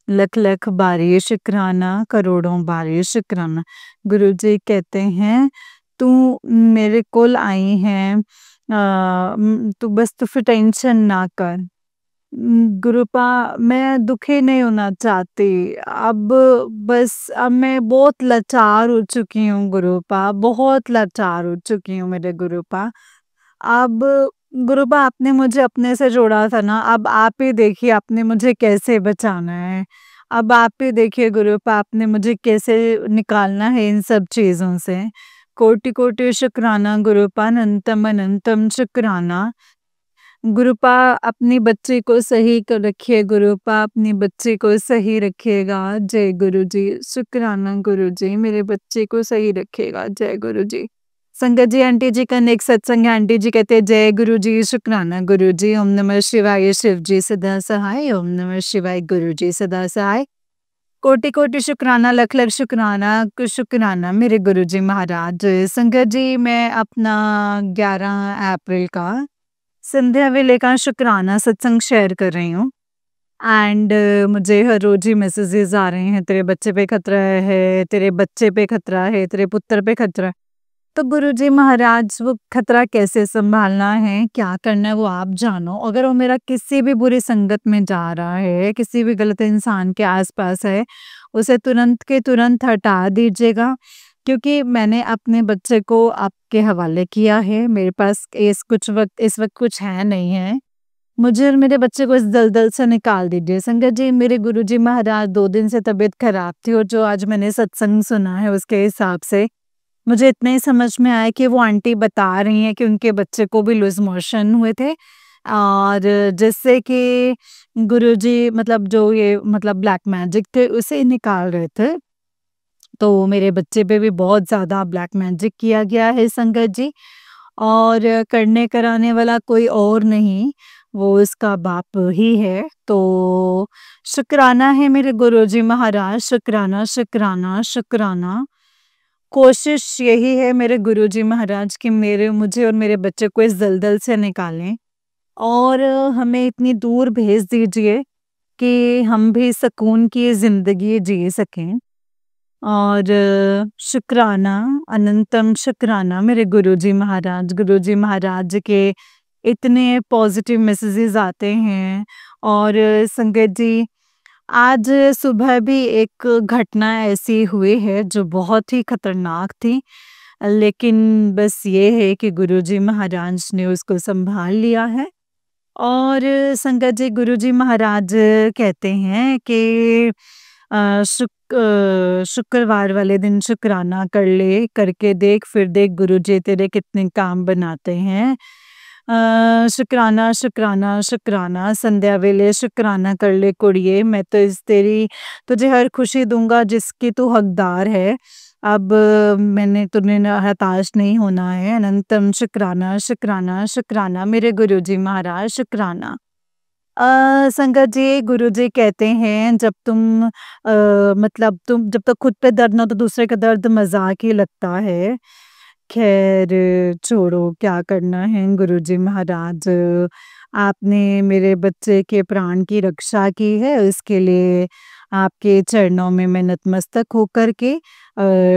लख लख बारी शुक्राना, करोड़ों बारी शुक्राना। गुरुजी कहते हैं तू मेरे कोल आई है, तू बस तू फिर टेंशन ना कर। गुरुपा, मैं दुखी नहीं होना चाहती। अब मैं बहुत लाचार हो चुकी हूँ गुरुपा, बहुत लाचार हो चुकी हूँ मेरे गुरुपा। अब गुरुपा, आपने मुझे अपने से जोड़ा था ना, अब आप ही देखिए आपने मुझे कैसे बचाना है। अब आप ही देखिए गुरुपा, आपने मुझे कैसे निकालना है इन सब चीज़ों से। कोटि कोटि शुक्राना गुरुपा, अनंतम अनंतम शुक्राना। गुरुपा, अपनी बच्ची को सही कर रखिए गुरुपा, अपनी बच्ची को सही रखिएगा। जय गुरुजी। शुक्राना गुरुजी, मेरे बच्चे को सही रखिएगा। जय गुरुजी। संगत जी, आंटी जी का नेक्स्ट सत्संग है। आंटी जी कहते हैं जय गुरुजी, शुक्राना गुरुजी, ओम नमः शिवाय, शिव जी सदा सहाय, ओम नमः शिवाय, गुरुजी सदा सहाय। कोटि कोटि शुक्राना, लख लख शुक्राना, शुक्राना मेरे गुरुजी महाराज। संगत जी, मैं अपना 11 अप्रैल का संध्या वेले का शुक्राना सत्संग शेयर कर रही हूँ। एंड मुझे हर रोज ही मैसेजेस आ रहे हैं, तेरे बच्चे पे खतरा है, तेरे बच्चे पे खतरा है, तेरे पुत्र पे खतरा है। तो गुरुजी महाराज, वो खतरा कैसे संभालना है, क्या करना है, वो आप जानो। अगर वो मेरा किसी भी बुरी संगत में जा रहा है, किसी भी गलत इंसान के आसपास है, उसे तुरंत के तुरंत हटा दीजिएगा, क्योंकि मैंने अपने बच्चे को आपके हवाले किया है। मेरे पास इस वक्त कुछ है नहीं है। मुझे और मेरे बच्चे को इस दलदल से निकाल दीजिए। संगत जी, मेरे गुरुजी महाराज 2 दिन से तबीयत खराब थी, और जो आज मैंने सत्संग सुना है उसके हिसाब से मुझे इतना ही समझ में आया कि वो आंटी बता रही हैं कि उनके बच्चे को भी लूज़ मोशन हुए थे, और जिससे कि गुरुजी मतलब जो ये मतलब ब्लैक मैजिक थे उसे निकाल रहे थे। तो मेरे बच्चे पे भी बहुत ज़्यादा ब्लैक मैजिक किया गया है संगत जी, और करने कराने वाला कोई और नहीं, वो उसका बाप ही है। तो शुक्राना है मेरे गुरुजी महाराज, शुक्राना, शुक्राना, शुक्राना। कोशिश यही है मेरे गुरुजी महाराज कि मेरे मुझे और मेरे बच्चे को इस दलदल से निकालें, और हमें इतनी दूर भेज दीजिए कि हम भी सुकून की ज़िंदगी जी सकें। और शुक्राना, अनंतम शुक्राना मेरे गुरुजी महाराज के इतने पॉजिटिव मैसेजेस आते हैं। और संगत जी, आज सुबह भी एक घटना ऐसी हुई है जो बहुत ही खतरनाक थी, लेकिन बस ये है कि गुरुजी महाराज ने उसको संभाल लिया है। और संगत जी, गुरुजी महाराज कहते हैं कि शुक्रवार वाले दिन शुक्राना कर ले, करके देख, फिर देख गुरुजी तेरे कितने काम बनाते हैं। शुक्राना, शुक्राना, शुक्राना, संध्या वेले शुक्राना कर ले कुड़िए, मैं तो तेरी तुझे हर खुशी दूंगा जिसकी तू हकदार है। अब मैंने तुमने हताश नहीं होना है। अनंतम शुक्राना, शुक्राना, शुक्राना मेरे गुरुजी महाराज, शुक्राना। संगत जी, गुरुजी कहते हैं जब तुम मतलब तुम जब तक खुद पे दर्द ना हो तो दूसरे का दर्द मजाक ही लगता है। खैर छोड़ो, क्या करना है गुरुजी महाराज, आपने मेरे बच्चे के प्राण की रक्षा की है, इसके लिए आपके चरणों में मैं नतमस्तक होकर के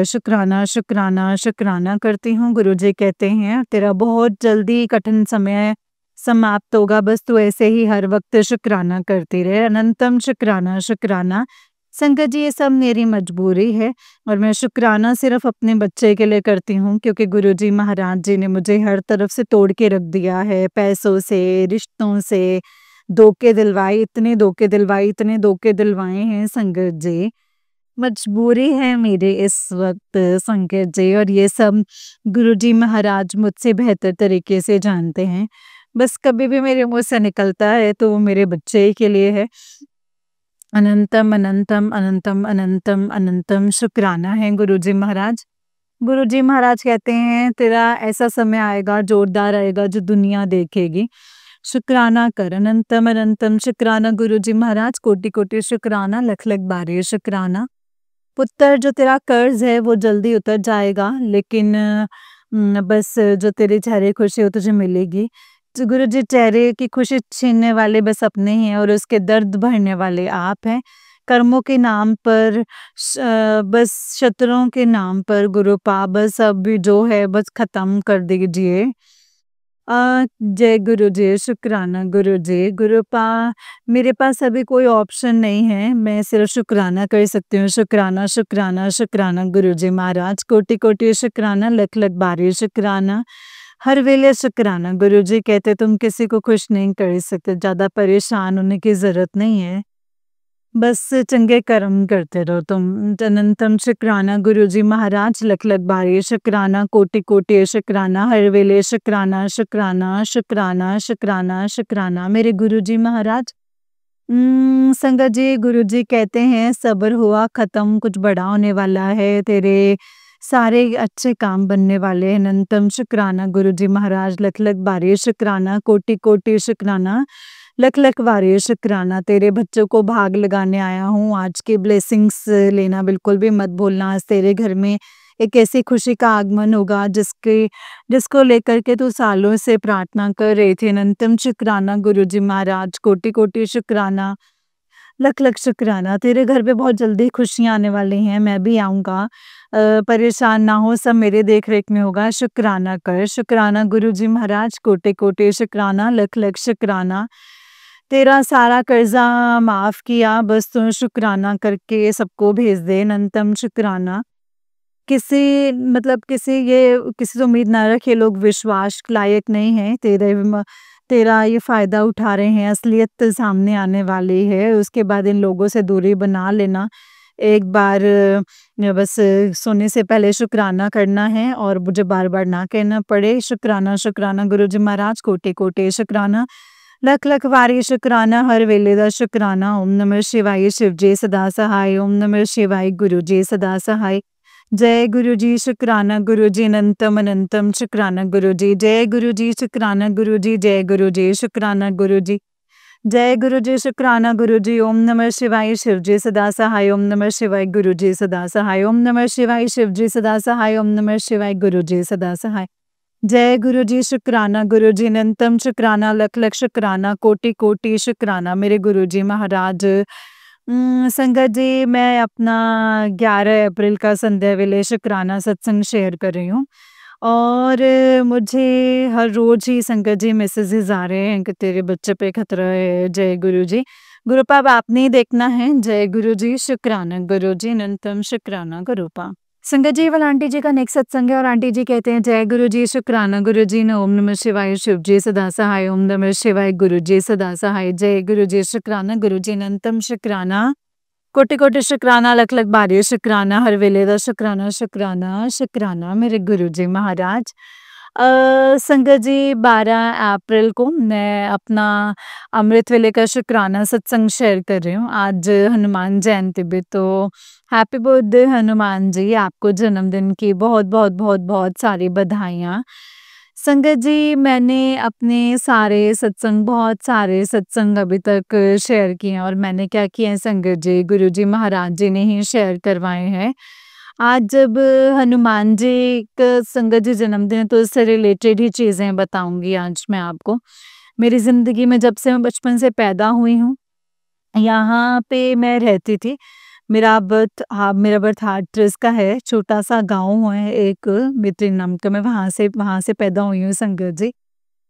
शुक्राना, शुक्राना, शुक्राना करती हूँ। गुरुजी कहते हैं तेरा बहुत जल्दी कठिन समय समाप्त होगा, बस तू ऐसे ही हर वक्त शुक्राना करती रहे। अनंतम शुक्राना, शुक्राना। संगत जी, ये सब मेरी मजबूरी है, और मैं शुक्राना सिर्फ अपने बच्चे के लिए करती हूँ, क्योंकि गुरुजी महाराज जी ने मुझे हर तरफ से तोड़ के रख दिया है, पैसों से, रिश्तों से धोखे दिलवाए, इतने धोखे दिलवाए, इतने धोखे दिलवाए हैं संगत जी। मजबूरी है मेरी इस वक़्त संकट जी, और ये सब गुरुजी महाराज मुझसे बेहतर तरीके से जानते हैं। बस कभी भी मेरे मुँह से निकलता है तो वो मेरे बच्चे ही के लिए है। अनंतम, अनंतम, अनंतम, अनंतम, अनंतम शुक्राना है गुरुजी महाराज। गुरुजी महाराज कहते हैं तेरा ऐसा समय आएगा, जोरदार आएगा जो दुनिया देखेगी। शुक्राना कर, अनंतम अनंतम शुक्राना गुरुजी महाराज, कोटि-कोटि शुक्राना, लख-लख बारी शुक्राना। पुत्र जो तेरा कर्ज़ है वो जल्दी उतर जाएगा, लेकिन बस जो तेरे चेहरे खुशी वो तुझे मिलेगी। जो गुरुजी चेहरे की खुशी छीनने वाले बस अपने ही हैं और उसके दर्द भरने वाले आप हैं। कर्मों के नाम पर बस शत्रुओं के नाम पर गुरुपा बस अब जो है बस ख़त्म कर दीजिए। जय गुरुजी, शुक्राना गुरुजी। गुरुपा मेरे पास अभी कोई ऑप्शन नहीं है, मैं सिर्फ़ शुक्राना कर सकती हूँ। शुक्राना, शुक्राना, शुक्राना गुरुजी महाराज, कोटि-कोटि शुक्राना, लख-लख बारी शुक्राना, हर वेले शुक्राना। गुरुजी कहते तुम किसी को खुश नहीं कर सकते, ज़्यादा परेशान होने की ज़रूरत नहीं है। बस चंगे कर्म करते रहो तुम। अनंतम शुक्राना गुरुजी महाराज, लख-लख बारी शुक्राना, कोटि-कोटि शुक्राना, हर वेले शुक्राना, शुक्राना, शुक्राना, शुक्राना, शुक्राना मेरे गुरुजी महाराज। संगत जी, गुरुजी कहते हैं सब्र हुआ ख़त्म, कुछ बड़ा होने वाला है, तेरे सारे अच्छे काम बनने वाले हैं। अनंतम शुक्राना गुरुजी महाराज, लख-लख बारी शुक्राना, कोटि-कोटि शुक्राना, लख-लख बारी शुक्राना। तेरे बच्चों को भाग लगाने आया हूँ, आज के ब्लेसिंग्स लेना बिल्कुल भी मत भूलना। आज तेरे घर में एक ऐसी खुशी का आगमन होगा जिसको लेकर के तू सालों से प्रार्थना कर रही थी। अनंतम शुक्राना गुरुजी महाराज, कोटि-कोटि शुक्राना, लख-लख शुक्राना। तेरे घर पे बहुत जल्दी खुशियाँ आने वाली हैं, मैं भी आऊँगा। परेशान ना हो, सब मेरे देख-रेख में होगा। शुक्राना कर, शुक्राना गुरुजी महाराज, कोटि-कोटि शुक्राना, लख-लख शुक्राना। तेरा सारा कर्ज़ा माफ़ किया, बस तू शुक्राना करके सबको भेज दे। अनंतम शुक्राना। किसी से उम्मीद ना रख, ये लोग विश्वास लायक नहीं है। तेरा ये फ़ायदा उठा रहे हैं, असलियत सामने आने वाली है, उसके बाद इन लोगों से दूरी बना लेना। एक बार बस सोने से पहले शुक्राना करना है और मुझे बार-बार ना कहना पड़े। शुक्राना, शुक्राना गुरुजी महाराज, कोटि-कोटि शुक्राना, लख-लख वारी शुक्राना, हर वेले दा शुक्राना। ओम नमः शिवाय, शिव जी सदा सहाय। ओम नमः शिवाय, गुरु जी सदा सहाय। जय गुरुजी, शुक्राना गुरुजी, अनंतम अनंतम शुक्राना गुरुजी। जय गुरुजी, शुक्राना गुरुजी, जय गुरुजी, शुक्राना गुरुजी। जय गुरुजी, शुक्राना गुरुजी। ओम नमः शिवाय, शिव जी सदा सहाय। ओम नमः शिवाय, गुरु जी सदा सहाय। ओम नमः शिवाय, शिव जी सदा सहाय। ओम नमः शिवाय, गुरु जी सदा सहाय। जय गुरुजी, शुक्राना गुरुजी, अनंतम शुक्राना, लख-लख शुक्राना, कोटि-कोटि शुक्राना मेरे गुरुजी महाराज। संगत जी, मैं अपना 11 अप्रैल का संध्या वेले शुक्राना सत्संग शेयर कर रही हूँ और मुझे हर रोज़ ही संगत जी मैसेजेस आ रहे हैं कि तेरे बच्चे पे खतरा है। जय गुरुजी। गुरुपा अब आपने ही देखना है। जय गुरुजी, शुक्राना गुरुजी, अनंतम शुक्राना गुरुपा। संगत जी, वाला आंटी जी का नेक्स्ट सत्संग है और आंटी जी कहते हैं जय गुरुजी, शुक्राना गुरुजी, न ओम नमः शिवाय, शिव जी सदा सहाय। ओम नमः शिवाय, गुरु जी सदा सहाय। जय गुरुजी, शुक्राना गुरुजी, अनंतम शुक्राना, कोटि-कोटि शुक्राना, लख-लख बारी शुक्राना, हर वेले दा शुक्राना, शुक्राना, शुक्राना मेरे गुरुजी महाराज। संगत जी, 12 अप्रैल को मैं अपना अमृत वेले का शुक्राना सत्संग शेयर कर रही हूँ। आज हनुमान जयंती भी, तो हैप्पी बर्थडे हनुमान जी, आपको जन्मदिन की बहुत बहुत बहुत बहुत सारी बधाइयाँ। संगत जी, मैंने अपने बहुत सारे सत्संग अभी तक शेयर किए हैं और मैंने क्या किया है संगत जी, गुरुजी महाराज जी ने ही शेयर करवाए हैं। आज जब हनुमान जी का संगत जी जन्मदिन है तो उससे रिलेटेड ही चीज़ें बताऊँगी आज मैं आपको। मेरी ज़िंदगी में जब से मैं बचपन से पैदा हुई हूँ, यहाँ पे मैं रहती थी। मेरा बर्थ हाथरस का है, छोटा-सा गाँव है एक मित्रिन नाम का, मैं वहाँ से पैदा हुई हूँ संगत जी।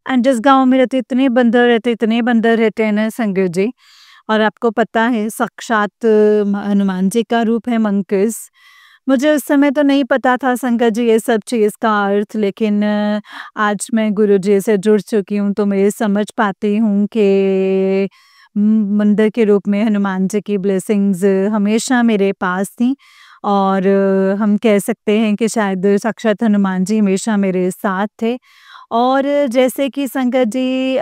एंड जिस गाँव में रहती इतने बंदर रहते हैं ना संगत जी, और आपको पता है साक्षात हनुमान जी का रूप है मंकीज़। मुझे उस समय तो नहीं पता था संगत जी ये सब चीज़ का अर्थ, लेकिन आज मैं गुरुजी से जुड़ चुकी हूँ तो मैं ये समझ पाती हूँ कि मंदिर के रूप में हनुमान जी की ब्लेसिंग्स हमेशा मेरे पास थी और हम कह सकते हैं कि शायद साक्षात हनुमान जी हमेशा मेरे साथ थे। और जैसे कि संगत जी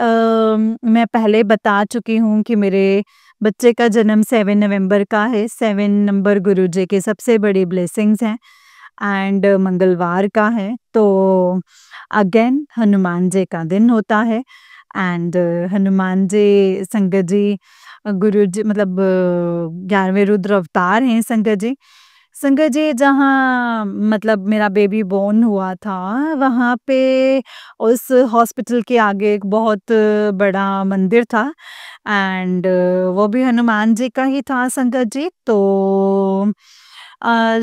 मैं पहले बता चुकी हूँ कि मेरे बच्चे का जन्म 7 नवंबर का है। 7 नंबर गुरुजी की सबसे बड़ी ब्लेसिंग्स हैं एंड मंगलवार का है, तो अगेन हनुमान जी का दिन होता है एंड हनुमान जी संगत जी गुरु जी मतलब 11वें रुद्र अवतार हैं संगत जी। संगत जी जहाँ मतलब मेरा बेबी बॉर्न हुआ था, वहाँ पे उस हॉस्पिटल के आगे एक बहुत बड़ा मंदिर था एंड वो भी हनुमान जी का ही था संगत जी। तो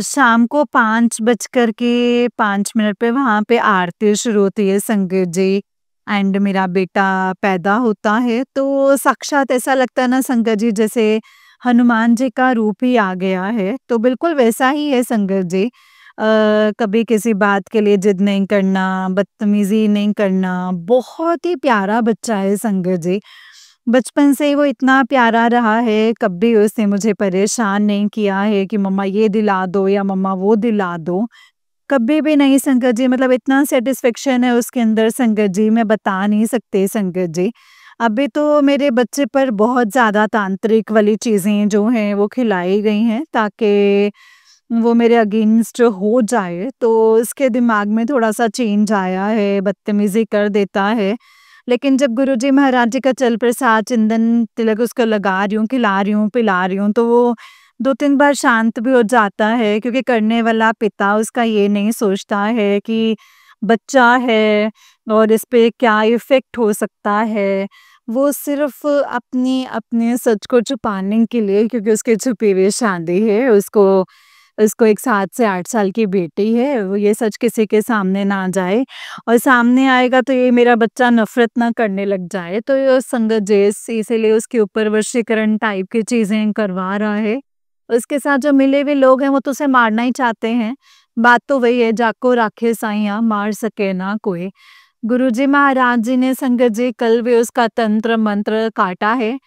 शाम को 5:05 पे वहाँ पे आरती शुरू होती है संगत जी एंड मेरा बेटा पैदा होता है, तो साक्षात ऐसा लगता है ना संगत जी जैसे हनुमान जी का रूप ही आ गया है। तो बिल्कुल वैसा ही है संगत जी। कभी किसी बात के लिए जिद नहीं करना, बदतमीजी नहीं करना, बहुत ही प्यारा बच्चा है संगत जी। बचपन से ही वो इतना प्यारा रहा है, कभी उसने मुझे परेशान नहीं किया है कि मम्मा ये दिला दो या मम्मा वो दिला दो। कभी भी नहीं संगत जी, मतलब इतना सैटिस्फैक्शन है उसके अंदर संगत जी, मैं बता नहीं सकती संगत जी। अभी तो मेरे बच्चे पर बहुत ज़्यादा तांत्रिक वाली चीज़ें जो हैं वो खिलाई गई हैं ताकि वो मेरे अगेंस्ट हो जाए, तो उसके दिमाग में थोड़ा-सा चेंज आया है, बदतमीज़ी कर देता है। लेकिन जब गुरुजी महाराज जी का चल प्रसाद चंदन तिलक उसको लगा रही हूँ, खिला रही हूँ, पिला रही हूँ, तो वो 2-3 बार शांत भी हो जाता है क्योंकि करने वाला पिता उसका ये नहीं सोचता है कि बच्चा है और इस पे क्या इफ़ेक्ट हो सकता है। वो सिर्फ़ अपने सच को छुपाने के लिए, क्योंकि उसकी छुपी हुई शादी है, उसको उसको एक 7 से 8 साल की बेटी है, वो ये सच किसी के सामने ना जाए और सामने आएगा तो ये मेरा बच्चा नफ़रत ना करने लग जाए, तो ये संगत जेस इसीलिए उसके ऊपर वशीकरण टाइप की चीज़ें करवा रहा है। उसके साथ जो मिले हुए लोग हैं वो तो उसे मारना ही चाहते हैं। बात तो वही है, जाको राखे साइयाँ मार सके ना कोई। गुरुजी महाराज जी ने संगत जी कल भी उसका तंत्र मंत्र काटा है।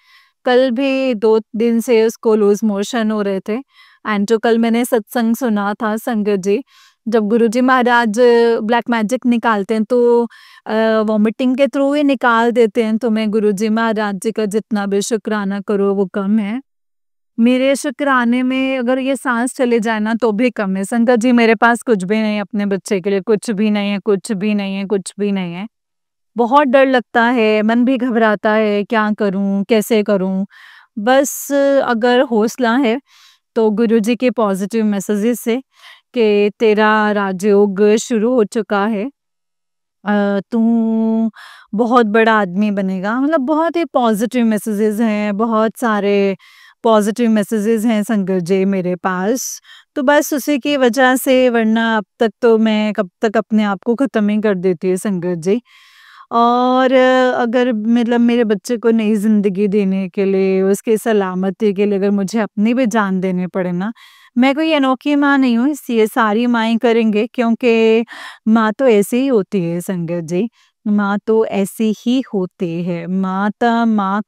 कल भी 2 दिन से उसको लूज़ मोशन हो रहे थे एंड जो कल मैंने सत्संग सुना था संगत जी, जब गुरुजी महाराज ब्लैक मैजिक निकालते हैं तो वॉमिटिंग के थ्रू ही निकाल देते हैं, तो मैं गुरुजी महाराज जी का जितना भी शुक्राना करूँ वो कम है। मेरे शुक्राने में अगर ये साँस चले जाए ना तो भी कम है। संगत जी मेरे पास कुछ भी नहीं है अपने बच्चे के लिए, कुछ भी नहीं है, कुछ भी नहीं है, कुछ भी नहीं है। बहुत डर लगता है, मन भी घबराता है, क्या करूँ, कैसे करूँ? बस अगर हौसला है तो गुरुजी के पॉज़िटिव मैसेजेस से कि तेरा राजयोग शुरू हो चुका है। तू बहुत बड़ा आदमी बनेगा, मतलब बहुत ही पॉजिटिव मैसेजेस हैं, बहुत सारे पॉजिटिव मैसेजेस हैं संगत जी मेरे पास। तो बस उसी की वजह से, वरना अब तक तो मैं कब तक अपने आप को ख़त्म ही कर देती संगत जी। और अगर मतलब मेरे बच्चे को नई ज़िंदगी देने के लिए, उसकी सलामती के लिए अगर मुझे अपनी भी जान देनी पड़े ना, मैं कोई अनोखी माँ नहीं हूँ, ये सारी माँएँ करेंगे क्योंकि माँ तो ऐसी ही होती है संगत जी, माँ तो ऐसी ही होती है। माँ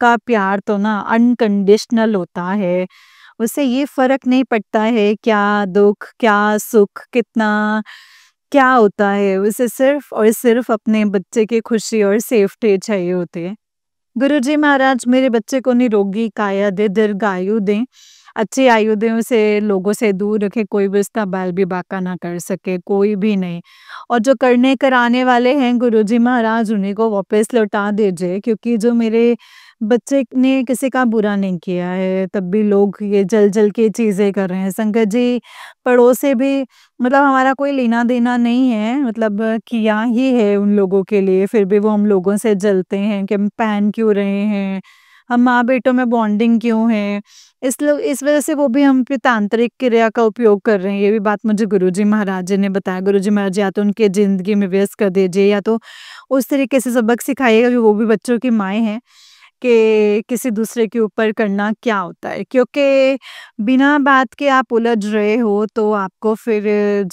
का प्यार तो ना अनकंडीशनल होता है। उसे ये फ़र्क नहीं पड़ता है क्या दुःख, क्या सुख, कितना क्या होता है, उसे सिर्फ़ और सिर्फ़ अपने बच्चे की खुशी और सेफ्टी चाहिए होती है। गुरुजी महाराज मेरे बच्चे को निरोगी काया दे, दीर्घायु दें, अच्छी आयु दें, उसे लोगों से दूर रखें, कोई भी उसका बाल भी बांका ना कर सके, कोई भी नहीं। और जो करने कराने वाले हैं गुरुजी महाराज, उन्हीं को वापस लौटा दीजिए, क्योंकि जो मेरे बच्चे ने किसी का बुरा नहीं किया है, तब भी लोग ये जल-जल के चीज़ें कर रहे हैं। संगत जी, पड़ोसी भी मतलब हमारा कोई लेना-देना नहीं है, मतलब किया ही है उन लोगों के लिए, फिर भी वो हम लोगों से जलते हैं कि हम पहन क्यों रहे हैं, हम माँ-बेटों में बॉन्डिंग क्यों है। इस वजह से वो भी हम पे तांत्रिक क्रिया का उपयोग कर रहे हैं। ये भी बात मुझे गुरुजी महाराज जी ने बताया। गुरुजी महाराज या तो उनके ज़िंदगी में व्यस्त कर दीजिए या तो उस तरीके से सबक सिखाइएगा कि वो भी बच्चों की माएँ हैं, कि किसी दूसरे के ऊपर करना क्या होता है। क्योंकि बिना बात के आप उलझ रहे हो तो आपको फिर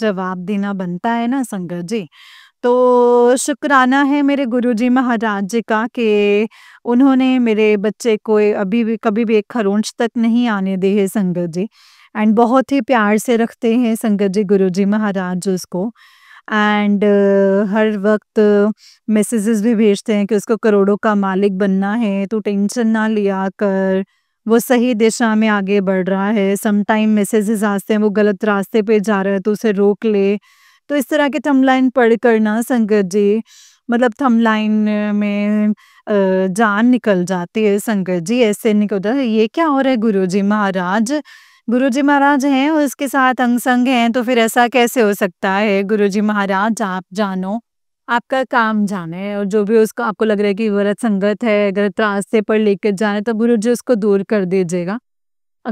जवाब देना बनता है ना संगत जी। तो शुक्राना है मेरे गुरुजी महाराज जी का कि उन्होंने मेरे बच्चे को अभी भी कभी भी एक खरोंच तक नहीं आने दी है संगत जी। एंड बहुत ही प्यार से रखते हैं संगत जी गुरुजी महाराज उसको। एंड हर वक्त मैसेजेस भी भेजते हैं कि उसको करोड़ों का मालिक बनना है, तो टेंशन ना लिया कर, वो सही दिशा में आगे बढ़ रहा है। सम टाइम मैसेजेस आते हैं वो गलत रास्ते पे जा रहा है तो उसे रोक ले। तो इस तरह के थंबलाइन पढ़कर ना संगत जी, मतलब थंबलाइन में जान निकल जाती है संगत जी, ऐसे निकल जाता है ये क्या हो रहा है गुरुजी महाराज? गुरुजी महाराज हैं और उसके साथ अंग-संग हैं तो फिर ऐसा कैसे हो सकता है? गुरुजी महाराज आप जानो, आपका काम जाने और जो भी उसको आपको लग रहा है कि गलत संगत है, गलत रास्ते पर लेकर जा रहा है तो गुरुजी उसको दूर कर दीजिएगा।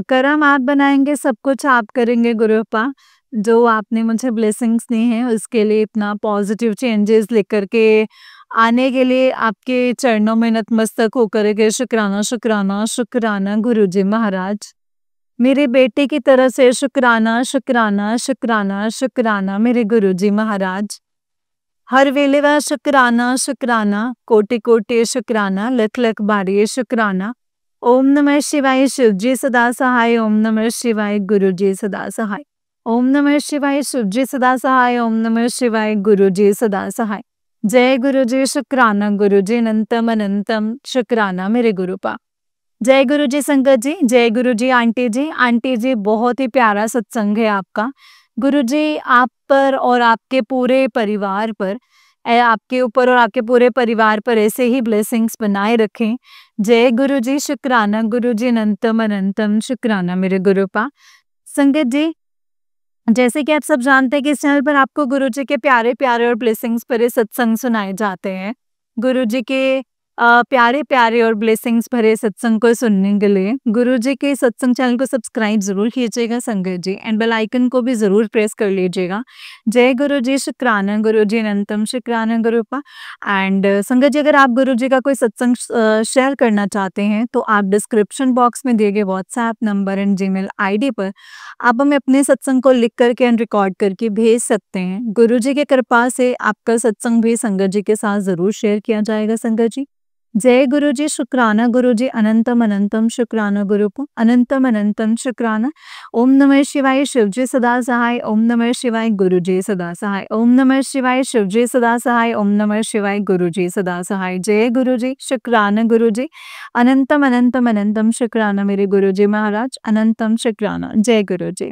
कर्म आप बनाएँगे, सब कुछ आप करेंगे गुरुपा। जो आपने मुझे ब्लेसिंग्स दी हैं उसके लिए, इतना पॉजिटिव चेंजेस लेकर के आने के लिए आपके चरणों में नतमस्तक होकर के शुक्राना, शुक्राना, शुक्राना गुरुजी महाराज। मेरे बेटे की तरफ से शुक्राना, शुक्राना, शुक्राना, शुक्राना मेरे गुरुजी महाराज। हर वेले व शुक्राना, शुक्राना, कोटि-कोटि शुक्राना, लख-लख बारी शुक्राना। ओम नमः शिवाय शिवजी सदा सहाय, ओम नमः शिवाय गुरुजी सदा सहाय। ओम नमः शिवाय शिवजी सदा सहाय, ओम नमः शिवाय गुरुजी सदा सहाय। जय गुरुजी, शुक्राना गुरुजी, अनंतम अनंतम शुक्राना मेरे गुरुपा। जय गुरुजी संगत जी, जय गुरुजी आंटी जी। आंटी जी बहुत ही प्यारा सत्संग है आपका। गुरुजी आप पर और आपके पूरे परिवार पर, आपके ऊपर और आपके पूरे परिवार पर ऐसे ही ब्लेसिंग्स बनाए रखें। जय गुरुजी, शुक्राना गुरुजी, अनंतम अनंतम शुक्राना मेरे गुरुपा। संगत जी, जैसे कि आप सब जानते हैं कि इस चैनल पर आपको गुरुजी के प्यारे-प्यारे और ब्लेसिंग्स भरे सत्संग सुनाए जाते हैं। गुरुजी के प्यारे-प्यारे और ब्लेसिंग्स भरे सत्संग को सुनने के लिए गुरुजी के सत्संग चैनल को सब्सक्राइब ज़रूर कीजिएगा संगत जी, एंड बेल आइकन को भी ज़रूर प्रेस कर लीजिएगा। जय गुरुजी, शुक्राना गुरुजी, अनंतम शुक्राना गुरुपा। एंड संगत जी, अगर आप गुरुजी का कोई सत्संग शेयर करना चाहते हैं तो आप डिस्क्रिप्शन बॉक्स में दिए गए WhatsApp number and Gmail ID पर आप हमें अपने सत्संग को लिख करके एंड रिकॉर्ड करके भेज सकते हैं। गुरुजी की कृपा से आपका सत्संग भी संगत जी के साथ ज़रूर शेयर किया जाएगा संगत जी। जय गुरुजी, शुक्राना गुरुजी, अनंतम अनंतम शुक्राना गुरुपो, अनंतम अनंतम शुक्राना। ओम नमः शिवाय शिवजी सदा सहाय, ओम नमः शिवाय गुरुजी सदा सहाय, ओम नमः शिवाय शिवजी सदा सहाय, ओम नमः शिवाय गुरुजी सदा सहाय। जय गुरुजी, शुक्राना गुरुजी, अनंतम अनंतम अनंतम शुक्राना मेरे गुरुजी महाराज, अनंतम शुक्राना। जय गुरुजी।